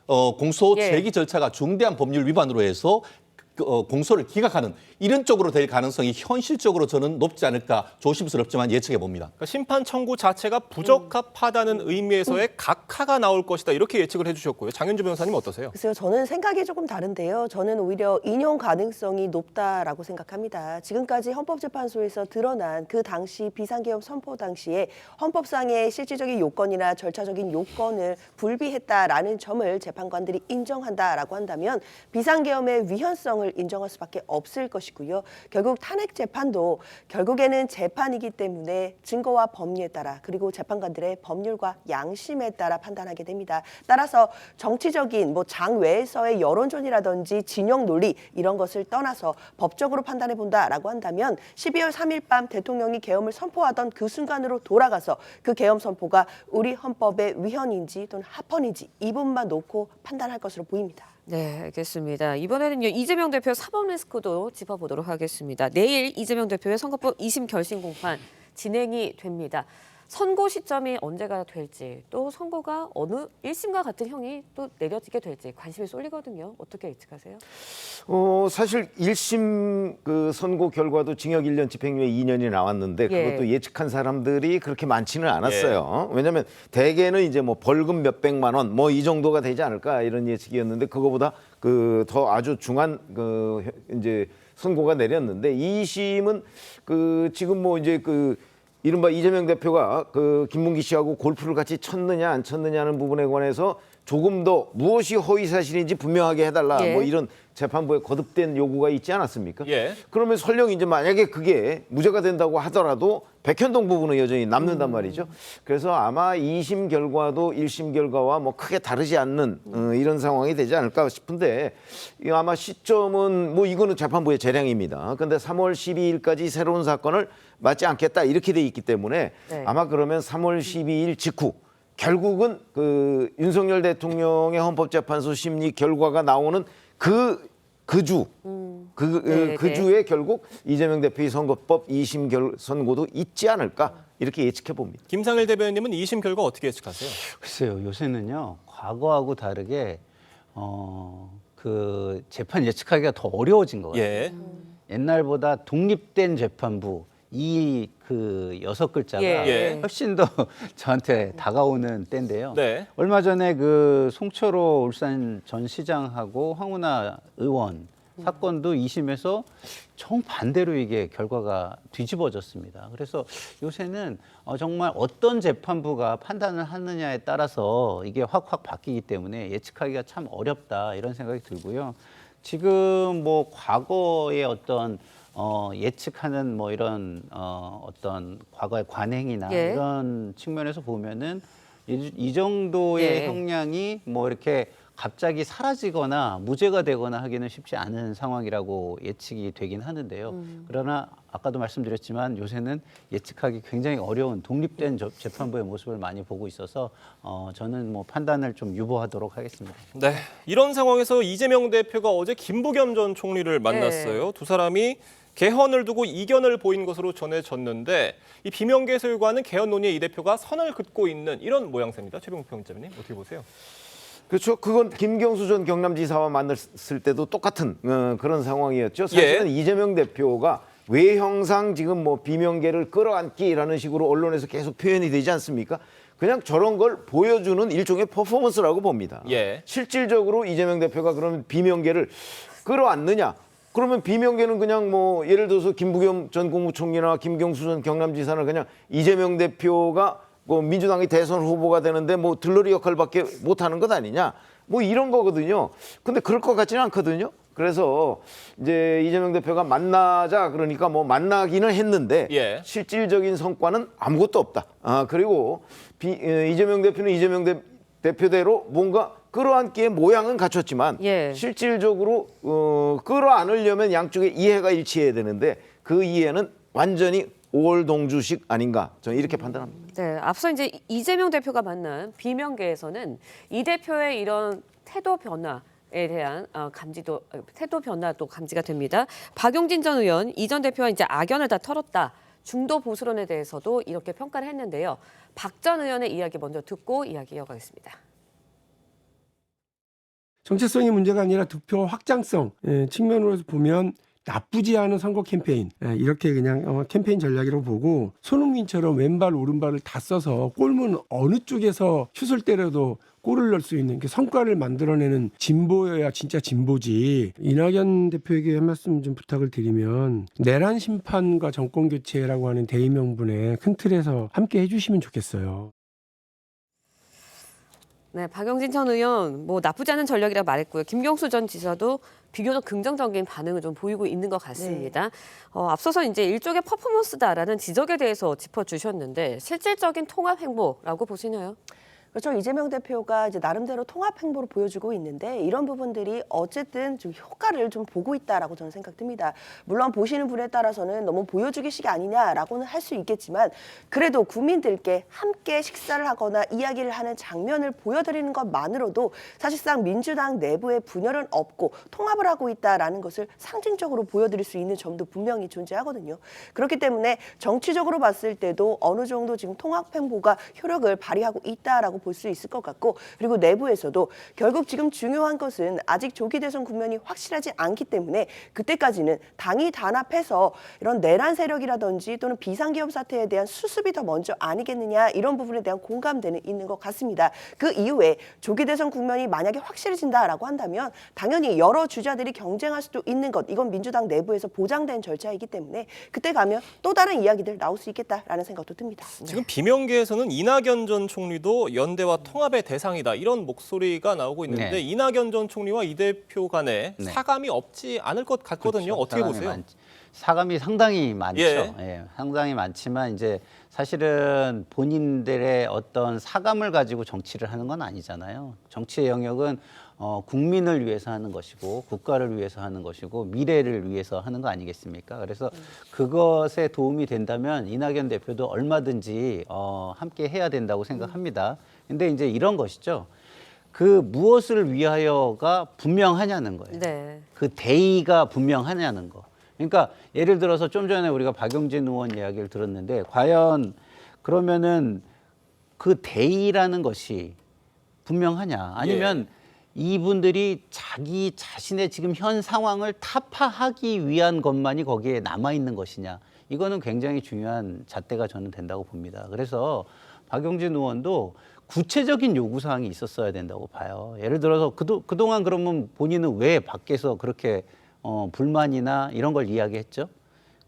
공소 제기 절차가 중대한 법률 위반으로 해서 공소를 기각하는 이런 쪽으로 될 가능성이 현실적으로 저는 높지 않을까 조심스럽지만 예측해 봅니다. 그러니까 심판 청구 자체가 부적합하다는 의미에서의 각하가 나올 것이다, 이렇게 예측을 해주셨고요. 장윤주 변호사님 어떠세요? 글쎄요, 저는 생각이 조금 다른데요. 저는 오히려 인용 가능성이 높다라고 생각합니다. 지금까지 헌법재판소에서 드러난 그 당시 비상계엄 선포 당시에 헌법상의 실질적인 요건이나 절차적인 요건을 불비했다라는 점을 재판관들이 인정한다라고 한다면 비상계엄의 위헌성을 인정할 수밖에 없을 것이고요. 결국 탄핵 재판도 결국에는 재판이기 때문에 증거와 법리에 따라, 그리고 재판관들의 법률과 양심에 따라 판단하게 됩니다. 따라서 정치적인 장외에서의 여론전이라든지 진영 논리 이런 것을 떠나서 법적으로 판단해 본다라고 한다면 12월 3일 밤 대통령이 계엄을 선포하던 그 순간으로 돌아가서 그 계엄 선포가 우리 헌법의 위헌인지 또는 합헌인지 이 부분만 놓고 판단할 것으로 보입니다. 네, 알겠습니다. 이번에는요, 이재명 대표 사법 리스크도 짚어보도록 하겠습니다. 내일 이재명 대표의 선거법 2심 결심 공판 진행이 됩니다. 선고 시점이 언제가 될지, 또 선고가 어느 1심과 같은 형이 또 내려지게 될지 관심이 쏠리거든요. 어떻게 예측하세요? 사실 1심 그 선고 결과도 징역 1년, 집행유예 2년이 나왔는데 그것도 예측한 사람들이 그렇게 많지는 않았어요. 왜냐하면 대개는 이제 뭐 벌금 몇백만 원 뭐 이 정도가 되지 않을까 이런 예측이었는데 그거보다 그 더 아주 중한 그 이제 선고가 내렸는데 2심은 그 지금 뭐 이제 그 이른바 이재명 대표가 그 김문기 씨하고 골프를 같이 쳤느냐 안 쳤느냐는 부분에 관해서 조금 더 무엇이 허위 사실인지 분명하게 해달라 뭐 이런 재판부에 거듭된 요구가 있지 않았습니까? 그러면 설령 이제 만약에 그게 무죄가 된다고 하더라도 백현동 부분은 여전히 남는단 말이죠. 그래서 아마 2심 결과도 1심 결과와 뭐 크게 다르지 않는 이런 상황이 되지 않을까 싶은데 아마 시점은 뭐 이거는 재판부의 재량입니다. 그런데 3월 12일까지 새로운 사건을 맞지 않겠다 이렇게 돼 있기 때문에 아마 그러면 3월 12일 직후 결국은 그 윤석열 대통령의 헌법재판소 심리 결과가 나오는 그 주에 결국 이재명 대표의 선거법 2심 선고도 있지 않을까 이렇게 예측해 봅니다. 김상일 대변인님은 2심 결과 어떻게 예측하세요? 글쎄요, 요새는요 과거하고 다르게 그 재판 예측하기가 더 어려워진 것 같아요. 옛날보다 독립된 재판부 그 6글자가 훨씬 더 저한테 다가오는 때인데요. 얼마 전에 그 송철호 울산 전 시장하고 황운하 의원 사건도 2심에서 정반대로 이게 결과가 뒤집어졌습니다. 그래서 요새는 정말 어떤 재판부가 판단을 하느냐에 따라서 이게 확 바뀌기 때문에 예측하기가 참 어렵다 이런 생각이 들고요. 지금 뭐 과거의 어떤 예측하는 뭐 이런 어떤 과거의 관행이나 이런 측면에서 보면은 이 정도의 형량이 뭐 이렇게 갑자기 사라지거나 무죄가 되거나 하기는 쉽지 않은 상황이라고 예측이 되긴 하는데요. 그러나 아까도 말씀드렸지만 요새는 예측하기 굉장히 어려운 독립된 재판부의 모습을 많이 보고 있어서 저는 뭐 판단을 좀 유보하도록 하겠습니다. 네, 이런 상황에서 이재명 대표가 어제 김부겸 전 총리를 만났어요. 두 사람이 개헌을 두고 이견을 보인 것으로 전해졌는데 이 비명계설과는 개헌 논의에 이 대표가 선을 긋고 있는 이런 모양새입니다. 최병욱 평론가님 어떻게 보세요? 그렇죠. 그건 김경수 전 경남지사와 만났을 때도 똑같은 그런 상황이었죠. 사실은 이재명 대표가 외형상 지금 뭐 비명계를 끌어안기라는 식으로 언론에서 계속 표현이 되지 않습니까? 그냥 저런 걸 보여주는 일종의 퍼포먼스라고 봅니다. 실질적으로 이재명 대표가 그러면 비명계를 끌어안느냐? 그러면 비명계는 그냥 뭐 예를 들어서 김부겸 전 국무총리나 김경수 전 경남지사는 그냥 이재명 대표가 뭐 민주당의 대선 후보가 되는데 뭐 들러리 역할밖에 못하는 것 아니냐 뭐 이런 거거든요. 근데 그럴 것 같지는 않거든요. 그래서 이제 이재명 대표가 만나자 그러니까 뭐 만나기는 했는데 실질적인 성과는 아무것도 없다. 그리고 이재명 대표는 이재명 대표대로 뭔가 끌어안기의 모양은 갖췄지만 실질적으로 끌어안으려면 양쪽의 이해가 일치해야 되는데 그 이해는 완전히 오월동주식 아닌가 저는 이렇게 판단합니다. 네, 앞서 이제 이재명 대표가 만난 비명계에서는 이 대표의 이런 태도 변화에 대한 태도 변화도 감지가 됩니다. 박용진 전 의원, 이 전 대표와 이제 악연을 다 털었다. 중도 보수론에 대해서도 이렇게 평가를 했는데요. 박 전 의원의 이야기 먼저 듣고 이야기 이어가겠습니다. 정체성이 문제가 아니라 득표 확장성 측면으로서 보면 나쁘지 않은 선거 캠페인 이렇게 그냥 캠페인 전략이라고 보고 손흥민처럼 왼발 오른발을 다 써서 골문 어느 쪽에서 슛을 때려도 골을 넣을 수 있는 성과를 만들어내는 진보여야 진짜 진보지. 이낙연 대표에게 한 말씀 좀 부탁을 드리면 내란 심판과 정권 교체라고 하는 대의명분에 큰 틀에서 함께 해주시면 좋겠어요. 네, 박용진 전 의원 뭐 나쁘지 않은 전략이라고 말했고요. 김경수 전 지사도 비교적 긍정적인 반응을 좀 보이고 있는 것 같습니다. 앞서서 이제 일종의 퍼포먼스다라는 지적에 대해서 짚어주셨는데 실질적인 통합 행보라고 보시나요? 그렇죠. 이재명 대표가 이제 나름대로 통합 행보를 보여주고 있는데 이런 부분들이 어쨌든 좀 효과를 좀 보고 있다라고 저는 생각됩니다. 물론 보시는 분에 따라서는 너무 보여주기식 아니냐라고는 할 수 있겠지만 그래도 국민들께 함께 식사를 하거나 이야기를 하는 장면을 보여드리는 것만으로도 사실상 민주당 내부의 분열은 없고 통합을 하고 있다라는 것을 상징적으로 보여드릴 수 있는 점도 분명히 존재하거든요. 그렇기 때문에 정치적으로 봤을 때도 어느 정도 지금 통합 행보가 효력을 발휘하고 있다라고 볼 수 있을 것 같고 그리고 내부에서도 결국 지금 중요한 것은 아직 조기 대선 국면이 확실하지 않기 때문에 그때까지는 당이 단합해서 이런 내란 세력이라든지 또는 비상기업 사태에 대한 수습이 더 먼저 아니겠느냐 이런 부분에 대한 공감대는 있는 것 같습니다. 그 이후에 조기 대선 국면이 만약에 확실해진다라고 한다면 당연히 여러 주자들이 경쟁할 수도 있는 것 이건 민주당 내부에서 보장된 절차이기 때문에 그때 가면 또 다른 이야기들 나올 수 있겠다라는 생각도 듭니다. 지금 비명계에서는 이낙연 전 총리도 연대와 통합의 대상이다 이런 목소리가 나오고 있는데 네. 이낙연 전 총리와 이 대표 간에 네. 사감이 없지 않을 것 같거든요. 그렇죠. 어떻게 보세요? 사감이 상당히 많죠. 예. 예, 상당히 많지만 이제 사실은 본인들의 어떤 사감을 가지고 정치를 하는 건 아니잖아요. 정치의 영역은 국민을 위해서 하는 것이고 국가를 위해서 하는 것이고 미래를 위해서 하는 거 아니겠습니까? 그래서 그것에 도움이 된다면 이낙연 대표도 얼마든지 함께 해야 된다고 생각합니다. 근데 이제 이런 것이죠. 그 무엇을 위하여가 분명하냐는 거예요. 네. 그 대의가 분명하냐는 거. 그러니까 예를 들어서 좀 전에 우리가 박용진 의원 이야기를 들었는데 과연 그러면은 그 대의라는 것이 분명하냐 아니면 이분들이 자기 자신의 지금 현 상황을 타파하기 위한 것만이 거기에 남아있는 것이냐 이거는 굉장히 중요한 잣대가 저는 된다고 봅니다. 그래서 박용진 의원도 구체적인 요구사항이 있었어야 된다고 봐요. 예를 들어서 그동안 그러면 본인은 왜 밖에서 그렇게 불만이나 이런 걸 이야기했죠?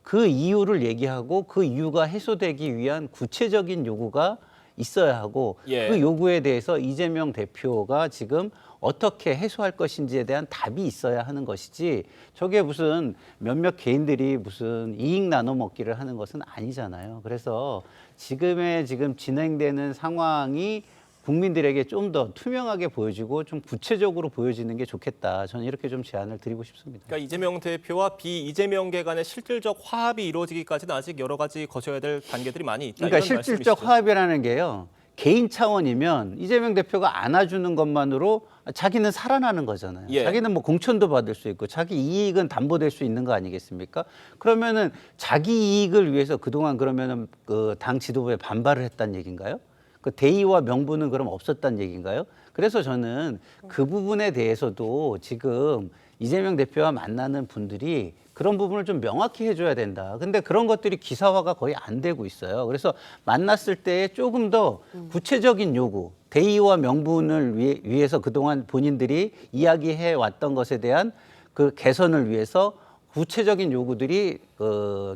그 이유를 얘기하고 그 이유가 해소되기 위한 구체적인 요구가 있어야 하고 그 요구에 대해서 이재명 대표가 지금 어떻게 해소할 것인지에 대한 답이 있어야 하는 것이지 저게 무슨 몇몇 개인들이 무슨 이익 나눠 먹기를 하는 것은 아니잖아요. 그래서 지금 진행되는 상황이 국민들에게 좀 더 투명하게 보여지고 좀 구체적으로 보여지는 게 좋겠다. 저는 이렇게 좀 제안을 드리고 싶습니다. 그러니까 이재명 대표와 비이재명계 간의 실질적 화합이 이루어지기까지는 아직 여러 가지 거쳐야 될 단계들이 많이 있다. 그러니까 이런 실질적 말씀이시죠? 화합이라는 게요. 개인 차원이면 이재명 대표가 안아주는 것만으로 자기는 살아나는 거잖아요. 자기는 뭐 공천도 받을 수 있고 자기 이익은 담보될 수 있는 거 아니겠습니까? 그러면은 자기 이익을 위해서 그동안 그러면은 그 당 지도부에 반발을 했다는 얘기인가요? 그 대의와 명분은 그럼 없었다는 얘기인가요? 그래서 저는 그 부분에 대해서도 지금 이재명 대표와 만나는 분들이 그런 부분을 좀 명확히 해줘야 된다. 근데 그런 것들이 기사화가 거의 안 되고 있어요. 그래서 만났을 때 조금 더 구체적인 요구, 대의와 명분을 위해서 그동안 본인들이 이야기해 왔던 것에 대한 그 개선을 위해서 구체적인 요구들이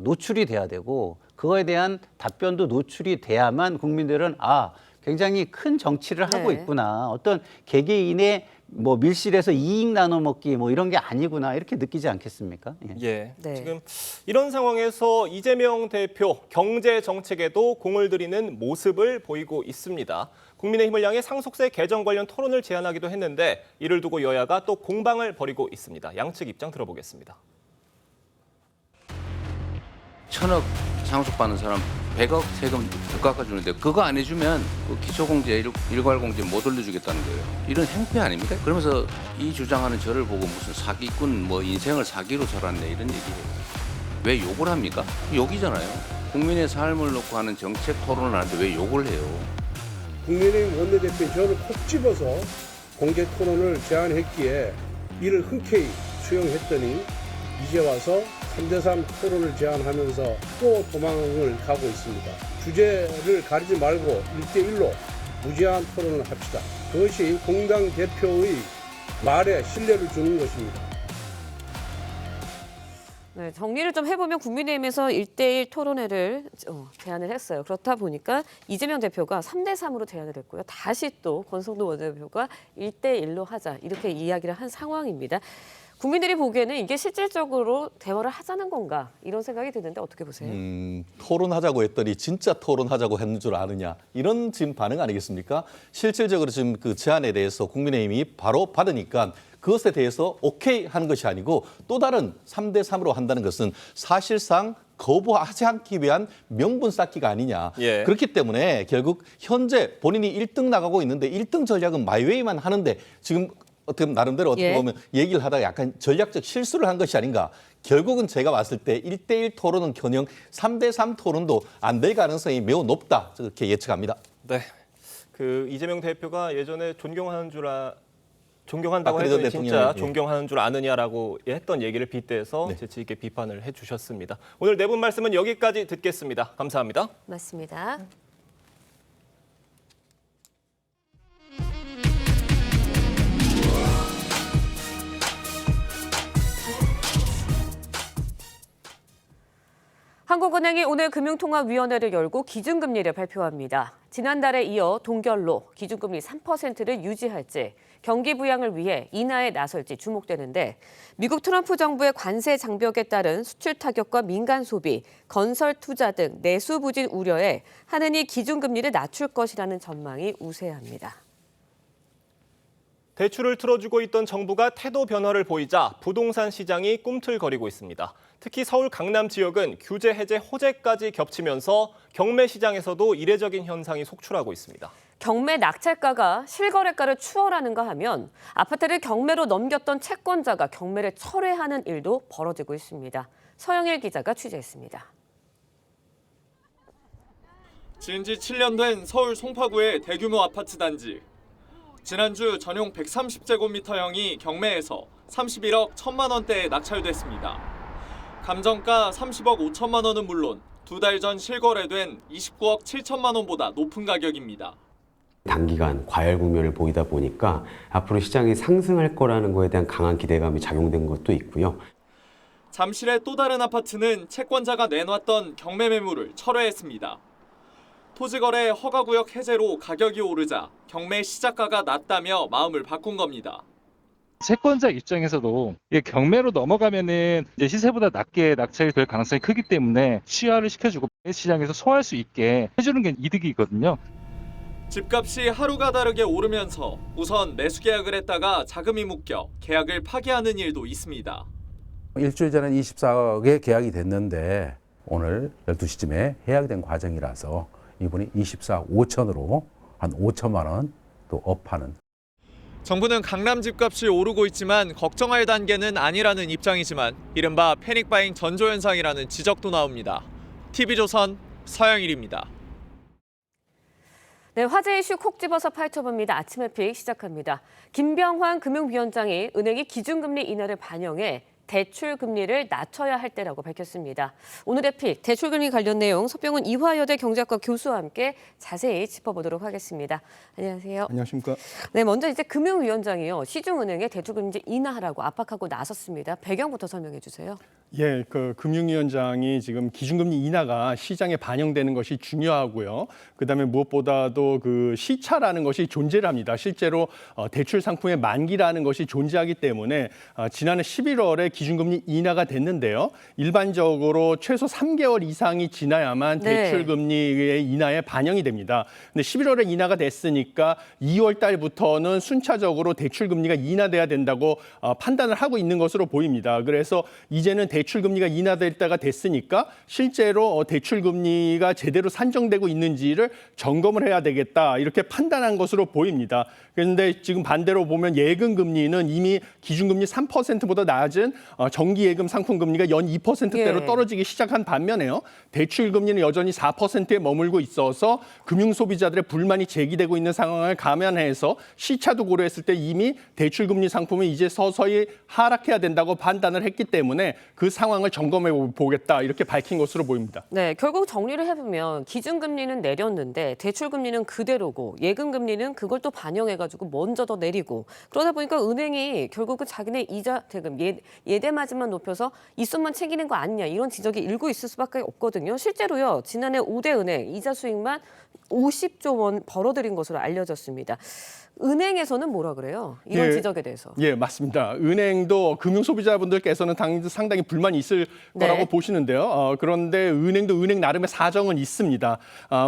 노출이 돼야 되고 그거에 대한 답변도 노출이 돼야만 국민들은 굉장히 큰 정치를 하고 있구나. 어떤 개개인의 뭐 밀실에서 이익 나눠 먹기 뭐 이런 게 아니구나 이렇게 느끼지 않겠습니까? 지금 이런 상황에서 이재명 대표 경제 정책에도 공을 들이는 모습을 보이고 있습니다. 국민의힘을 향해 상속세 개정 관련 토론을 제안하기도 했는데 이를 두고 여야가 또 공방을 벌이고 있습니다. 양측 입장 들어보겠습니다. 1,000억 상속받는 사람 100억 세금 더 깎아주는데 그거 안 해주면 그 기초공제, 일괄공제 못 올려주겠다는 거예요. 이런 행패 아닙니까? 그러면서 이 주장하는 저를 보고 무슨 사기꾼, 뭐 인생을 사기로 살았네 이런 얘기해요. 왜 욕을 합니까? 욕이잖아요. 국민의 삶을 놓고 하는 정책 토론을 하는데 왜 욕을 해요? 국민의힘 원내대표인 저를 콕 집어서 공개 토론을 제안했기에 이를 흔쾌히 수용했더니 이제 와서 3대3 토론을 제안하면서 또 도망을 가고 있습니다. 주제를 가리지 말고 1대1로 무제한 토론을 합시다. 그것이 공당 대표의 말에 신뢰를 주는 것입니다. 네, 정리를 좀 해보면 국민의힘에서 1대1 토론회를 제안을 했어요. 그렇다 보니까 이재명 대표가 3대3으로 제안을 했고요. 다시 또 권성동 원내대표가 1대1로 하자 이렇게 이야기를 한 상황입니다. 국민들이 보기에는 이게 실질적으로 대화를 하자는 건가 이런 생각이 드는데 어떻게 보세요? 토론하자고 했더니 진짜 토론하자고 했는 줄 아느냐 이런 지금 반응 아니겠습니까? 실질적으로 지금 그 제안에 대해서 국민의힘이 바로 받으니까 그것에 대해서 오케이 하는 것이 아니고 또 다른 3대 3으로 한다는 것은 사실상 거부하지 않기 위한 명분 쌓기가 아니냐. 예. 그렇기 때문에 결국 현재 본인이 1등 나가고 있는데 1등 전략은 마이웨이만 하는데 지금 어떻게 보면 나름대로 어떻게 보면 얘기를 하다가 약간 전략적 실수를 한 것이 아닌가. 결국은 제가 봤을 때 1대1 토론은커녕 3대 3 토론도 안 될 가능성이 매우 높다. 그렇게 예측합니다. 네. 그 이재명 대표가 예전에 존경한다고 했더니 진짜 존경하는 줄 아느냐라고 했던 얘기를 빗대서 재치 있게 비판을 해주셨습니다. 오늘 네 분 말씀은 여기까지 듣겠습니다. 감사합니다. 맞습니다. 한국은행이 오늘 금융통화위원회를 열고 기준금리를 발표합니다. 지난달에 이어 동결로 기준금리 3%를 유지할지 경기 부양을 위해 인하에 나설지 주목되는데 미국 트럼프 정부의 관세 장벽에 따른 수출 타격과 민간 소비, 건설 투자 등 내수 부진 우려에 한은이 기준금리를 낮출 것이라는 전망이 우세합니다. 대출을 틀어주고 있던 정부가 태도 변화를 보이자 부동산 시장이 꿈틀거리고 있습니다. 특히 서울 강남 지역은 규제 해제 호재까지 겹치면서 경매 시장에서도 이례적인 현상이 속출하고 있습니다. 경매 낙찰가가 실거래가를 추월하는가 하면 아파트를 경매로 넘겼던 채권자가 경매를 철회하는 일도 벌어지고 있습니다. 서영일 기자가 취재했습니다. 지은 지 7년 된 서울 송파구의 대규모 아파트 단지. 지난주 전용 130제곱미터형이 경매에서 31억 1천만 원대에 낙찰됐습니다. 감정가 30억 5천만 원은 물론 2달 전 실거래된 29억 7천만 원보다 높은 가격입니다. 단기간 과열 국면을 보이다 보니까 앞으로 시장이 상승할 거라는 거에 대한 강한 기대감이 작용된 것도 있고요. 잠실의 또 다른 아파트는 채권자가 내놨던 경매 매물을 철회했습니다. 토지거래 허가구역 해제로 가격이 오르자 경매 시작가가 낮다며 마음을 바꾼 겁니다. 채권자 입장에서도 이게 경매로 넘어가면은 이제 시세보다 낮게 낙찰이 될 가능성이 크기 때문에 취하를 시켜주고 시장에서 소화할 수 있게 해주는 게 이득이거든요. 집값이 하루가 다르게 오르면서 우선 매수 계약을 했다가 자금이 묶여 계약을 파기하는 일도 있습니다. 일주일 전에 24억에 계약이 됐는데 오늘 12시쯤에 해약된 과정이라서 이분이 24억 5천으로 한 5천만 원 또 업하는. 정부는 강남 집값이 오르고 있지만 걱정할 단계는 아니라는 입장이지만 이른바 패닉바잉 전조 현상이라는 지적도 나옵니다. TV조선 서영일입니다. 네, 화제 이슈 콕 집어서 파헤쳐봅니다. 아침의 픽 시작합니다. 김병환 금융위원장이 은행이 기준금리 인하를 반영해 대출 금리를 낮춰야 할 때라고 밝혔습니다. 오늘의 픽, 대출 금리 관련 내용 서병훈 이화여대 경제학과 교수와 함께 자세히 짚어보도록 하겠습니다. 안녕하세요. 안녕하십니까. 네, 먼저 이제 금융위원장이요. 시중은행에 대출 금리 인하하라고 압박하고 나섰습니다. 배경부터 설명해 주세요. 예, 그 금융위원장이 지금 기준금리 인하가 시장에 반영되는 것이 중요하고요. 그다음에 무엇보다도 그 시차라는 것이 존재를 합니다. 실제로 대출 상품의 만기라는 것이 존재하기 때문에 지난해 11월에 기준금리 인하가 됐는데요. 일반적으로 최소 3개월 이상이 지나야만 대출 금리의 인하에 반영이 됩니다. 근데 11월에 인하가 됐으니까 2월 달부터는 순차적으로 대출 금리가 인하돼야 된다고 판단을 하고 있는 것으로 보입니다. 그래서 이제는 대출 금리가 인하될 때가 됐으니까 실제로 대출 금리가 제대로 산정되고 있는지를 점검을 해야 되겠다 이렇게 판단한 것으로 보입니다. 그런데 지금 반대로 보면 예금 금리는 이미 기준금리 3%보다 낮은 정기예금 상품 금리가 연 2%대로 떨어지기 시작한 반면에요. 대출 금리는 여전히 4%에 머물고 있어서 금융 소비자들의 불만이 제기되고 있는 상황을 감안해서 시차도 고려했을 때 이미 대출 금리 상품은 이제 서서히 하락해야 된다고 판단을 했기 때문에 그 상황을 점검해 보겠다 이렇게 밝힌 것으로 보입니다. 네, 결국 정리를 해보면 기준금리는 내렸는데 대출금리는 그대로고 예금금리는 그걸 또 반영해가지고 먼저 더 내리고 그러다 보니까 은행이 결국은 자기네 이자 대금 예대마진만 높여서 이 손만 챙기는 거 아니냐 이런 지적이 일고 있을 수밖에 없거든요. 실제로요. 지난해 5대 은행 이자 수익만 50조 원 벌어들인 것으로 알려졌습니다. 은행에서는 뭐라 그래요? 이런 예. 지적에 대해서. 예, 맞습니다. 은행도 금융 소비자분들께서는 상당히 불만이 있을 거라고 보시는데요. 그런데 은행도 은행 나름의 사정은 있습니다.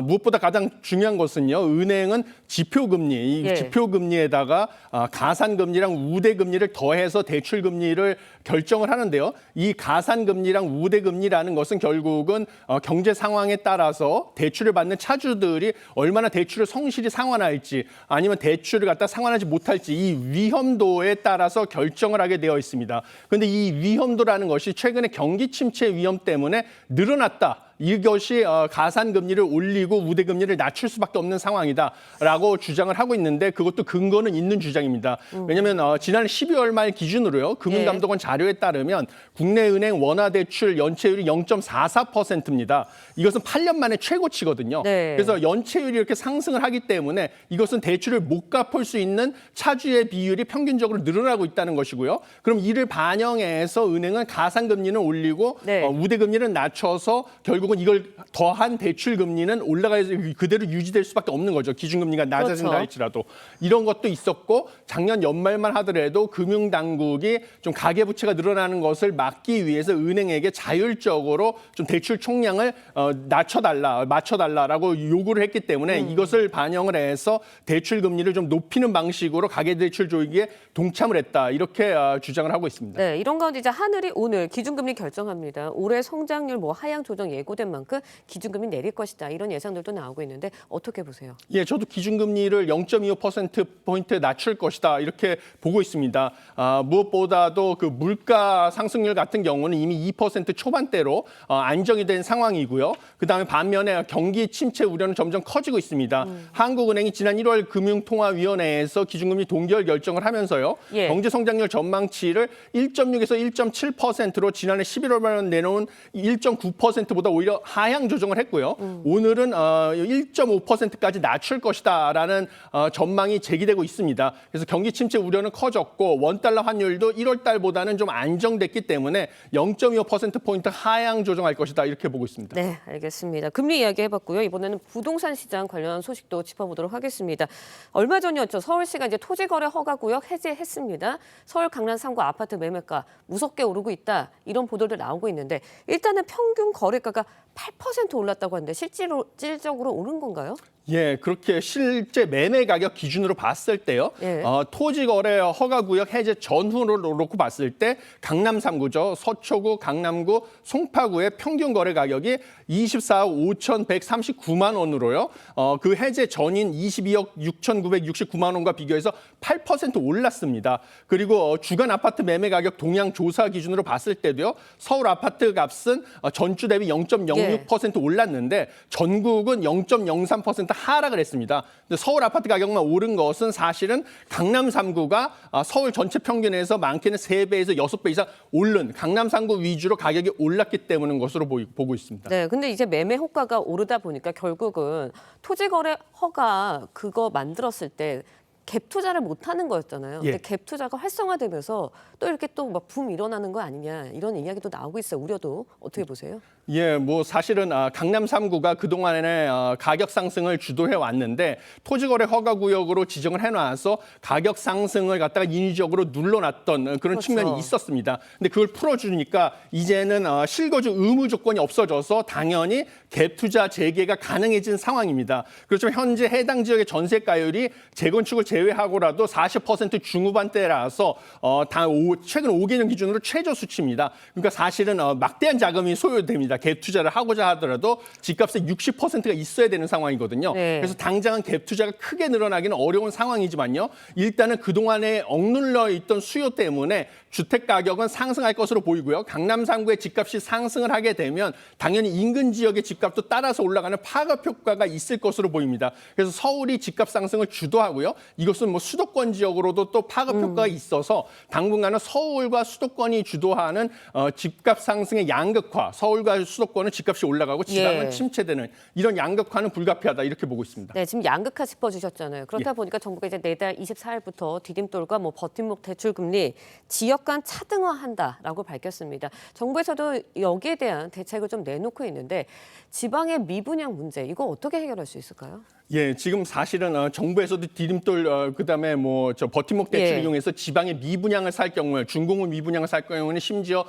무엇보다 가장 중요한 것은요. 은행은 지표금리, 이 지표금리에다가 가산금리랑 우대금리를 더해서 대출금리를 결정을 하는데요. 이 가산금리랑 우대금리라는 것은 결국은 경제 상황에 따라서 대출을 받는 차주들이 얼마나 대출을 성실히 상환할지 아니면 대출을 갖다 상환하지 못할지 이 위험도에 따라서 결정을 하게 되어 있습니다. 그런데 이 위험도라는 것이 최근에 경기 침체 위험 때문에 늘어났다. 이것이 가산금리를 올리고 우대금리를 낮출 수밖에 없는 상황이다라고 주장을 하고 있는데 그것도 근거는 있는 주장입니다. 왜냐하면 지난해 12월 말 기준으로요. 금융감독원 자료에 따르면 국내 은행 원화대출 연체율이 0.44%입니다. 이것은 8년 만에 최고치거든요. 그래서 연체율이 이렇게 상승을 하기 때문에 이것은 대출을 못 갚을 수 있는 차주의 비율이 평균적으로 늘어나고 있다는 것이고요. 그럼 이를 반영해서 은행은 가산금리는 올리고 우대금리는 낮춰서 결국 이걸 더한 대출 금리는 올라가서 그대로 유지될 수밖에 없는 거죠. 기준금리가 낮아진다 할지라도. 이런 것도 있었고 작년 연말만 하더라도 금융당국이 좀 가계부채가 늘어나는 것을 막기 위해서 은행에게 자율적으로 좀 대출 총량을 맞춰달라라고 요구를 했기 때문에 이것을 반영을 해서 대출 금리를 좀 높이는 방식으로 가계대출 조이기에 동참을 했다. 이렇게 주장을 하고 있습니다. 네, 이런 가운데 이제 하늘이 오늘 기준금리 결정합니다. 올해 성장률 하향 조정 예고된 만큼 기준금리 내릴 것이다. 이런 예상들도 나오고 있는데 어떻게 보세요? 예, 저도 기준금리를 0.25%포인트 낮출 것이다. 이렇게 보고 있습니다. 무엇보다도 그 물가 상승률 같은 경우는 이미 2% 초반대로 안정이 된 상황이고요. 그다음에 반면에 경기 침체 우려는 점점 커지고 있습니다. 한국은행이 지난 1월 금융통화위원회에서 기준금리 동결 결정을 하면서요. 경제성장률 전망치를 1.6에서 1.7%로 지난해 11월 말 내놓은 1.9%보다 오히려 하향 조정을 했고요. 오늘은 1.5%까지 낮출 것이다라는 전망이 제기되고 있습니다. 그래서 경기 침체 우려는 커졌고 원달러 환율도 1월 달보다는 좀 안정됐기 때문에 0.25%포인트 하향 조정할 것이다 이렇게 보고 있습니다. 네, 알겠습니다. 금리 이야기 해봤고요. 이번에는 부동산 시장 관련 소식도 짚어보도록 하겠습니다. 얼마 전이었죠. 서울시가 이제 토지거래 허가구역 해제했습니다. 서울 강남 3구 아파트 매매가 무섭게 오르고 있다. 이런 보도들 나오고 있는데 일단은 평균 거래가가 8% 올랐다고 하는데 실질적으로 오른 건가요? 예, 그렇게 실제 매매 가격 기준으로 봤을 때요. 토지거래 허가구역 해제 전후로 놓고 봤을 때 강남 3구죠. 서초구, 강남구, 송파구의 평균 거래 가격이 24억 5,139만 원으로요. 그 해제 전인 22억 6,969만 원과 비교해서 8% 올랐습니다. 그리고 주간 아파트 매매 가격 동향 조사 기준으로 봤을 때도요. 서울 아파트 값은 전주 대비 0.06% 올랐는데 전국은 0.03% 하락을 했습니다. 근데 서울 아파트 가격만 오른 것은 사실은 강남 3구가 서울 전체 평균에서 많게는 3배에서 6배 이상 오른 강남 3구 위주로 가격이 올랐기 때문인 것으로 보고 있습니다. 네, 근데 이제 매매 호가가 오르다 보니까 결국은 토지거래 허가 그거 만들었을 때 갭 투자를 못 하는 거였잖아요. 근데 갭 투자가 활성화되면서 또 이렇게 또 막 붐 일어나는 거 아니냐 이런 이야기도 나오고 있어요. 우려도 어떻게 보세요? 예, 사실은 강남 3구가 그동안에 가격 상승을 주도해 왔는데 토지거래 허가구역으로 지정을 해놔서 가격 상승을 갖다가 인위적으로 눌러놨던 그런 측면이 있었습니다. 근데 그걸 풀어주니까 이제는 실거주 의무 조건이 없어져서 당연히 갭 투자 재개가 가능해진 상황입니다. 그렇지만 현재 해당 지역의 전세가율이 재건축을 제외하고라도 40% 중후반대라서 최근 5개년 기준으로 최저 수치입니다. 그러니까 사실은 막대한 자금이 소요됩니다. 갭 투자를 하고자 하더라도 집값의 60%가 있어야 되는 상황이거든요. 그래서 당장은 갭 투자가 크게 늘어나기는 어려운 상황이지만요. 일단은 그동안에 억눌러 있던 수요 때문에 주택 가격은 상승할 것으로 보이고요. 강남 3구의 집값이 상승을 하게 되면 당연히 인근 지역의 집값도 따라서 올라가는 파급 효과가 있을 것으로 보입니다. 그래서 서울이 집값 상승을 주도하고요. 이것은 수도권 지역으로도 또 파급 효과가 있어서 당분간은 서울과 수도권이 주도하는 집값 상승의 양극화, 서울과 수도권은 집값이 올라가고 지방은 침체되는 이런 양극화는 불가피하다 이렇게 보고 있습니다. 네, 지금 양극화 짚어주셨잖아요. 그렇다 보니까 정부가 이제 내달 24일부터 디딤돌과 버팀목 대출금리, 지역 무력감 차등화한다라고 밝혔습니다. 정부에서도 여기에 대한 대책을 좀 내놓고 있는데 지방의 미분양 문제 이거 어떻게 해결할 수 있을까요? 예, 지금 사실은 정부에서도 디딤돌 그다음에 뭐 저 버팀목 대출을 예. 이용해서 지방의 미분양을 살 경우에 중공업 미분양을 살 경우에는 심지어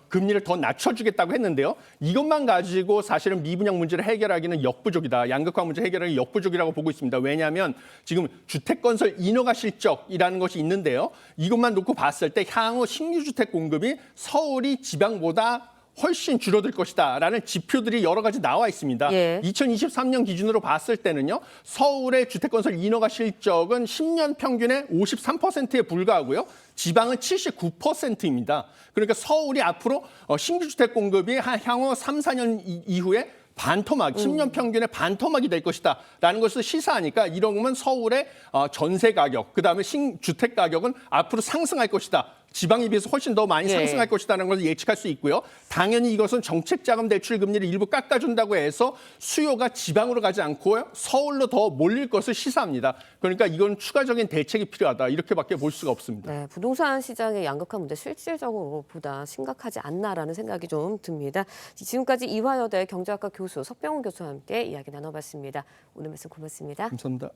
금리를 더 낮춰주겠다고 했는데요. 이것만 가지고 사실은 미분양 문제를 해결하기는 역부족이다. 양극화 문제 해결하기 역부족이라고 보고 있습니다. 왜냐하면 지금 주택건설 인허가 실적이라는 것이 있는데요. 이것만 놓고 봤을 때 향후 신규 주택 공급이 서울이 지방보다 훨씬 줄어들 것이다라는 지표들이 여러 가지 나와 있습니다. 예. 2023년 기준으로 봤을 때는요. 서울의 주택건설 인허가 실적은 10년 평균의 53%에 불과하고요. 지방은 79%입니다. 그러니까 서울이 앞으로 신규 주택 공급이 향후 3, 4년 이후에 반토막, 10년 평균의 반토막이 될 것이다라는 것을 시사하니까 이러면 서울의 전세 가격, 그다음에 신주택 가격은 앞으로 상승할 것이다. 지방에 비해서 훨씬 더 많이 네. 상승할 것이라는 것을 예측할 수 있고요. 당연히 이것은 정책자금 대출 금리를 일부 깎아준다고 해서 수요가 지방으로 가지 않고 서울로 더 몰릴 것을 시사합니다. 그러니까 이건 추가적인 대책이 필요하다. 이렇게밖에 볼 수가 없습니다. 네, 부동산 시장의 양극화 문제 실질적으로 보다 심각하지 않나라는 생각이 좀 듭니다. 지금까지 이화여대 경제학과 교수 석병훈 교수와 함께 이야기 나눠봤습니다. 오늘 말씀 고맙습니다. 감사합니다.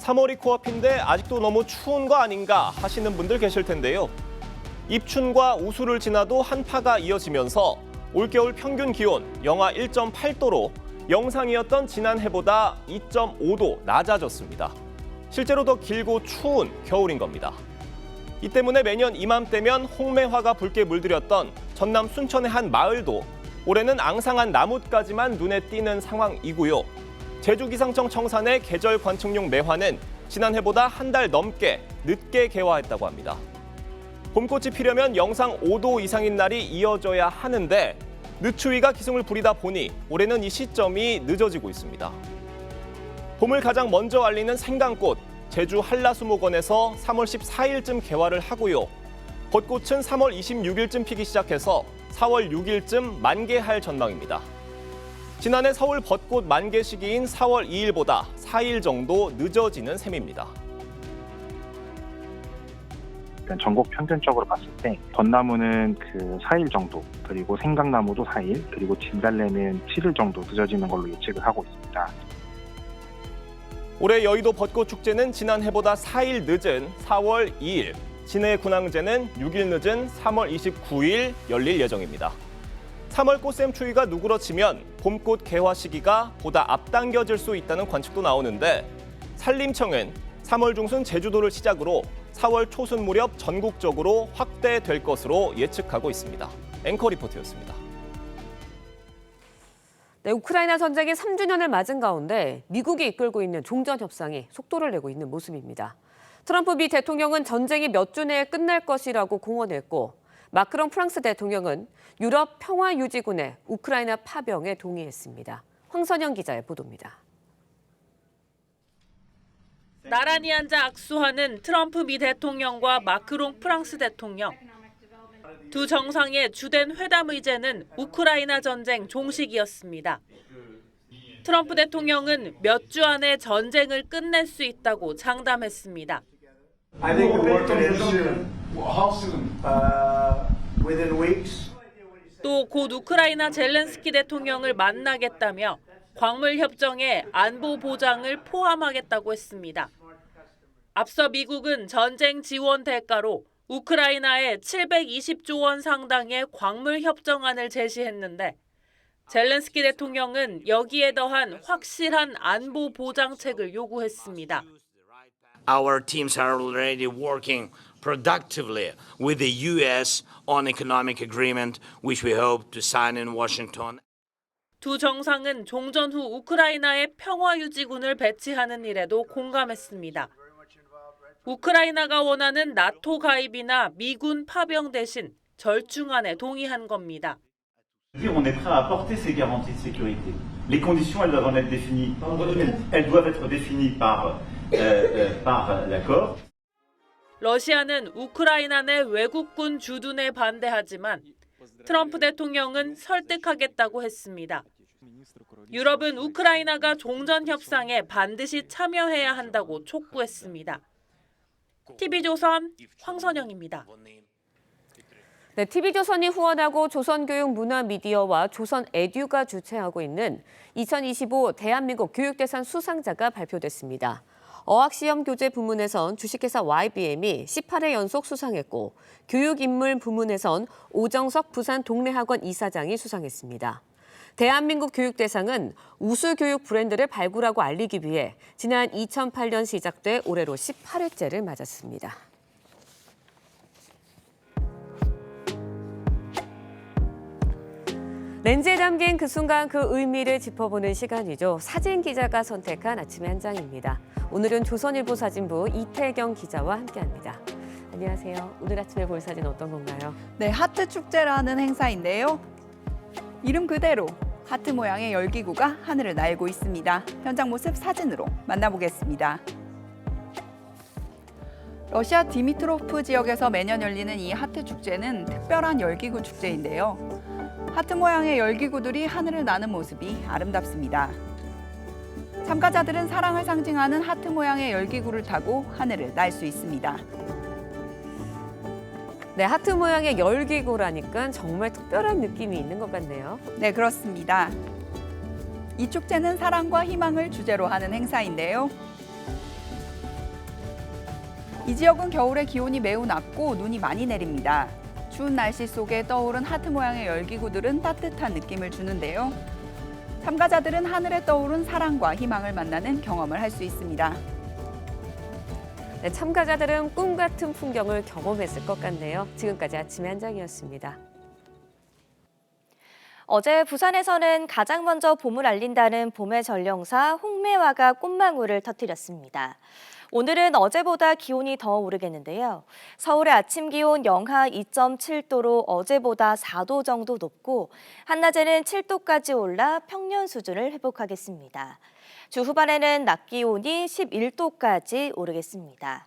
(3월이) 코앞인데 아직도 너무 추운 거 아닌가 하시는 분들 계실 텐데요. 입춘과 우수를 지나도 한파가 이어지면서 올겨울 평균 기온 영하 1.8도로 영상이었던 지난해보다 2.5도 낮아졌습니다. 실제로 더 길고 추운 겨울인 겁니다. 이 때문에 매년 이맘때면 홍매화가 붉게 물들였던 전남 순천의 한 마을도 올해는 앙상한 나뭇가지만 눈에 띄는 상황이고요. 제주기상청 청산의 계절 관측용 매화는 지난해보다 한 달 넘게 늦게 개화했다고 합니다. 봄꽃이 피려면 영상 5도 이상인 날이 이어져야 하는데 늦추위가 기승을 부리다 보니 올해는 이 시점이 늦어지고 있습니다. 봄을 가장 먼저 알리는 생강꽃, 제주 한라수목원에서 3월 14일쯤 개화를 하고요. 벚꽃은 3월 26일쯤 피기 시작해서 4월 6일쯤 만개할 전망입니다. 지난해 서울 벚꽃 만개 시기인 4월 2일보다 4일 정도 늦어지는 셈입니다. 전국 평균적으로 봤을 때 벚나무는 4일 정도, 그리고 생강나무도 4일, 그리고 진달래는 7일 정도 늦어지는 걸로 예측을 하고 있습니다. 올해 여의도 벚꽃 축제는 지난해보다 4일 늦은 4월 2일, 진해 군항제는 6일 늦은 3월 29일 열릴 예정입니다. 3월 꽃샘 추위가 누그러지면 봄꽃 개화 시기가 보다 앞당겨질 수 있다는 관측도 나오는데 산림청은 3월 중순 제주도를 시작으로 4월 초순 무렵 전국적으로 확대될 것으로 예측하고 있습니다. 앵커 리포트였습니다. 네, 우크라이나 전쟁이 3주년을 맞은 가운데 미국이 이끌고 있는 종전 협상이 속도를 내고 있는 모습입니다. 트럼프 미 대통령은 전쟁이 몇 주 내에 끝날 것이라고 공언했고 마크롱 프랑스 대통령은 유럽 평화유지군의 우크라이나 파병에 동의했습니다. 황선영 기자의 보도입니다. 나란히 앉아 악수하는 트럼프 미 대통령과 마크롱 프랑스 대통령. 두 정상의 주된 회담 의제는 우크라이나 전쟁 종식이었습니다. 트럼프 대통령은 몇 주 안에 전쟁을 끝낼 수 있다고 장담했습니다. I think the war could end soon. How soon? Within weeks. 또 곧 우크라이나 젤렌스키 대통령을 만나겠다며 광물 협정에 안보 보장을 포함하겠다고 했습니다. 앞서 미국은 전쟁 지원 대가로 우크라이나에 720조 원 상당의 광물 협정안을 제시했는데 젤렌스키 대통령은 여기에 더한 확실한 안보 보장책을 요구했습니다. Our teams are already working productively with the U.S. on economic agreement, which we hope to sign in Washington. 두 정상은 종전 후 우크라이나에 평화유지군을 배치하는 일에도 공감했습니다. 우크라이나가 원하는 나토 가입이나 미군 파병 대신 절충안에 동의한 겁니다. On est prêt à apporter ces garanties de sécurité. Les conditions, elles doivent être définies. Elles doivent être définies par l'accord. 러시아는 우크라이나 내 외국군 주둔에 반대하지만 트럼프 대통령은 설득하겠다고 했습니다. 유럽은 우크라이나가 종전 협상에 반드시 참여해야 한다고 촉구했습니다. TV조선 황선영입니다. 네, TV조선이 후원하고 조선교육문화미디어와 조선에듀가 주최하고 있는 2025 대한민국 교육대상 수상자가 발표됐습니다. 어학시험 교재 부문에선 주식회사 YBM이 18회 연속 수상했고 교육인물 부문에선 오정석 부산 동래학원 이사장이 수상했습니다. 대한민국 교육대상은 우수교육 브랜드를 발굴하고 알리기 위해 지난 2008년 시작돼 올해로 18회째를 맞았습니다. 렌즈에 담긴 그 순간 그 의미를 짚어보는 시간이죠. 사진 기자가 선택한 아침의 한 장입니다. 오늘은 조선일보 사진부 이태경 기자와 함께합니다. 안녕하세요. 오늘 아침에 볼 사진 어떤 건가요? 네, 하트 축제라는 행사인데요. 이름 그대로 하트 모양의 열기구가 하늘을 날고 있습니다. 현장 모습 사진으로 만나보겠습니다. 러시아 디미트로프 지역에서 매년 열리는 이 하트 축제는 특별한 열기구 축제인데요. 하트 모양의 열기구들이 하늘을 나는 모습이 아름답습니다. 참가자들은 사랑을 상징하는 하트 모양의 열기구를 타고 하늘을 날 수 있습니다. 네, 하트 모양의 열기구라니까 정말 특별한 느낌이 있는 것 같네요. 네, 그렇습니다. 이 축제는 사랑과 희망을 주제로 하는 행사인데요. 이 지역은 겨울에 기온이 매우 낮고 눈이 많이 내립니다. 추운 날씨 속에 떠오른 하트 모양의 열기구들은 따뜻한 느낌을 주는데요. 참가자들은 하늘에 떠오른 사랑과 희망을 만나는 경험을 할 수 있습니다. 네, 참가자들은 꿈 같은 풍경을 경험했을 것 같네요. 지금까지 아침의 한 장이었습니다. 어제 부산에서는 가장 먼저 봄을 알린다는 봄의 전령사 홍매화가 꽃망울을 터뜨렸습니다. 오늘은 어제보다 기온이 더 오르겠는데요. 서울의 아침 기온 영하 2.7도로 어제보다 4도 정도 높고 한낮에는 7도까지 올라 평년 수준을 회복하겠습니다. 주 후반에는 낮 기온이 11도까지 오르겠습니다.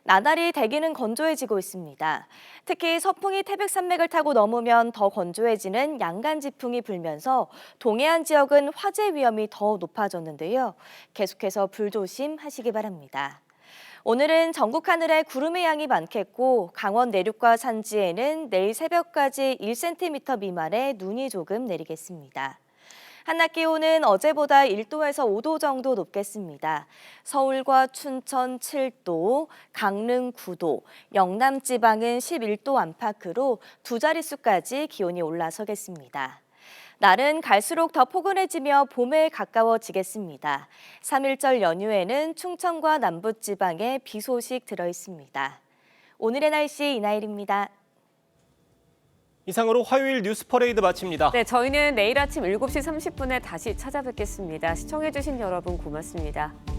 나날이 대기는 건조해지고 있습니다. 특히 서풍이 태백산맥을 타고 넘으면 더 건조해지는 양간지풍이 불면서 동해안 지역은 화재 위험이 더 높아졌는데요. 계속해서 불조심하시기 바랍니다. 오늘은 전국 하늘에 구름의 양이 많겠고 강원 내륙과 산지에는 내일 새벽까지 1cm 미만의 눈이 조금 내리겠습니다. 한낮 기온은 어제보다 1도에서 5도 정도 높겠습니다. 서울과 춘천 7도, 강릉 9도, 영남 지방은 11도 안팎으로 두 자릿수까지 기온이 올라서겠습니다. 날은 갈수록 더 포근해지며 봄에 가까워지겠습니다. 3.1절 연휴에는 충청과 남부지방에 비 소식 들어 있습니다. 오늘의 날씨 이나일입니다. 이상으로 화요일 뉴스 퍼레이드 마칩니다. 네, 저희는 내일 아침 7시 30분에 다시 찾아뵙겠습니다. 시청해주신 여러분 고맙습니다.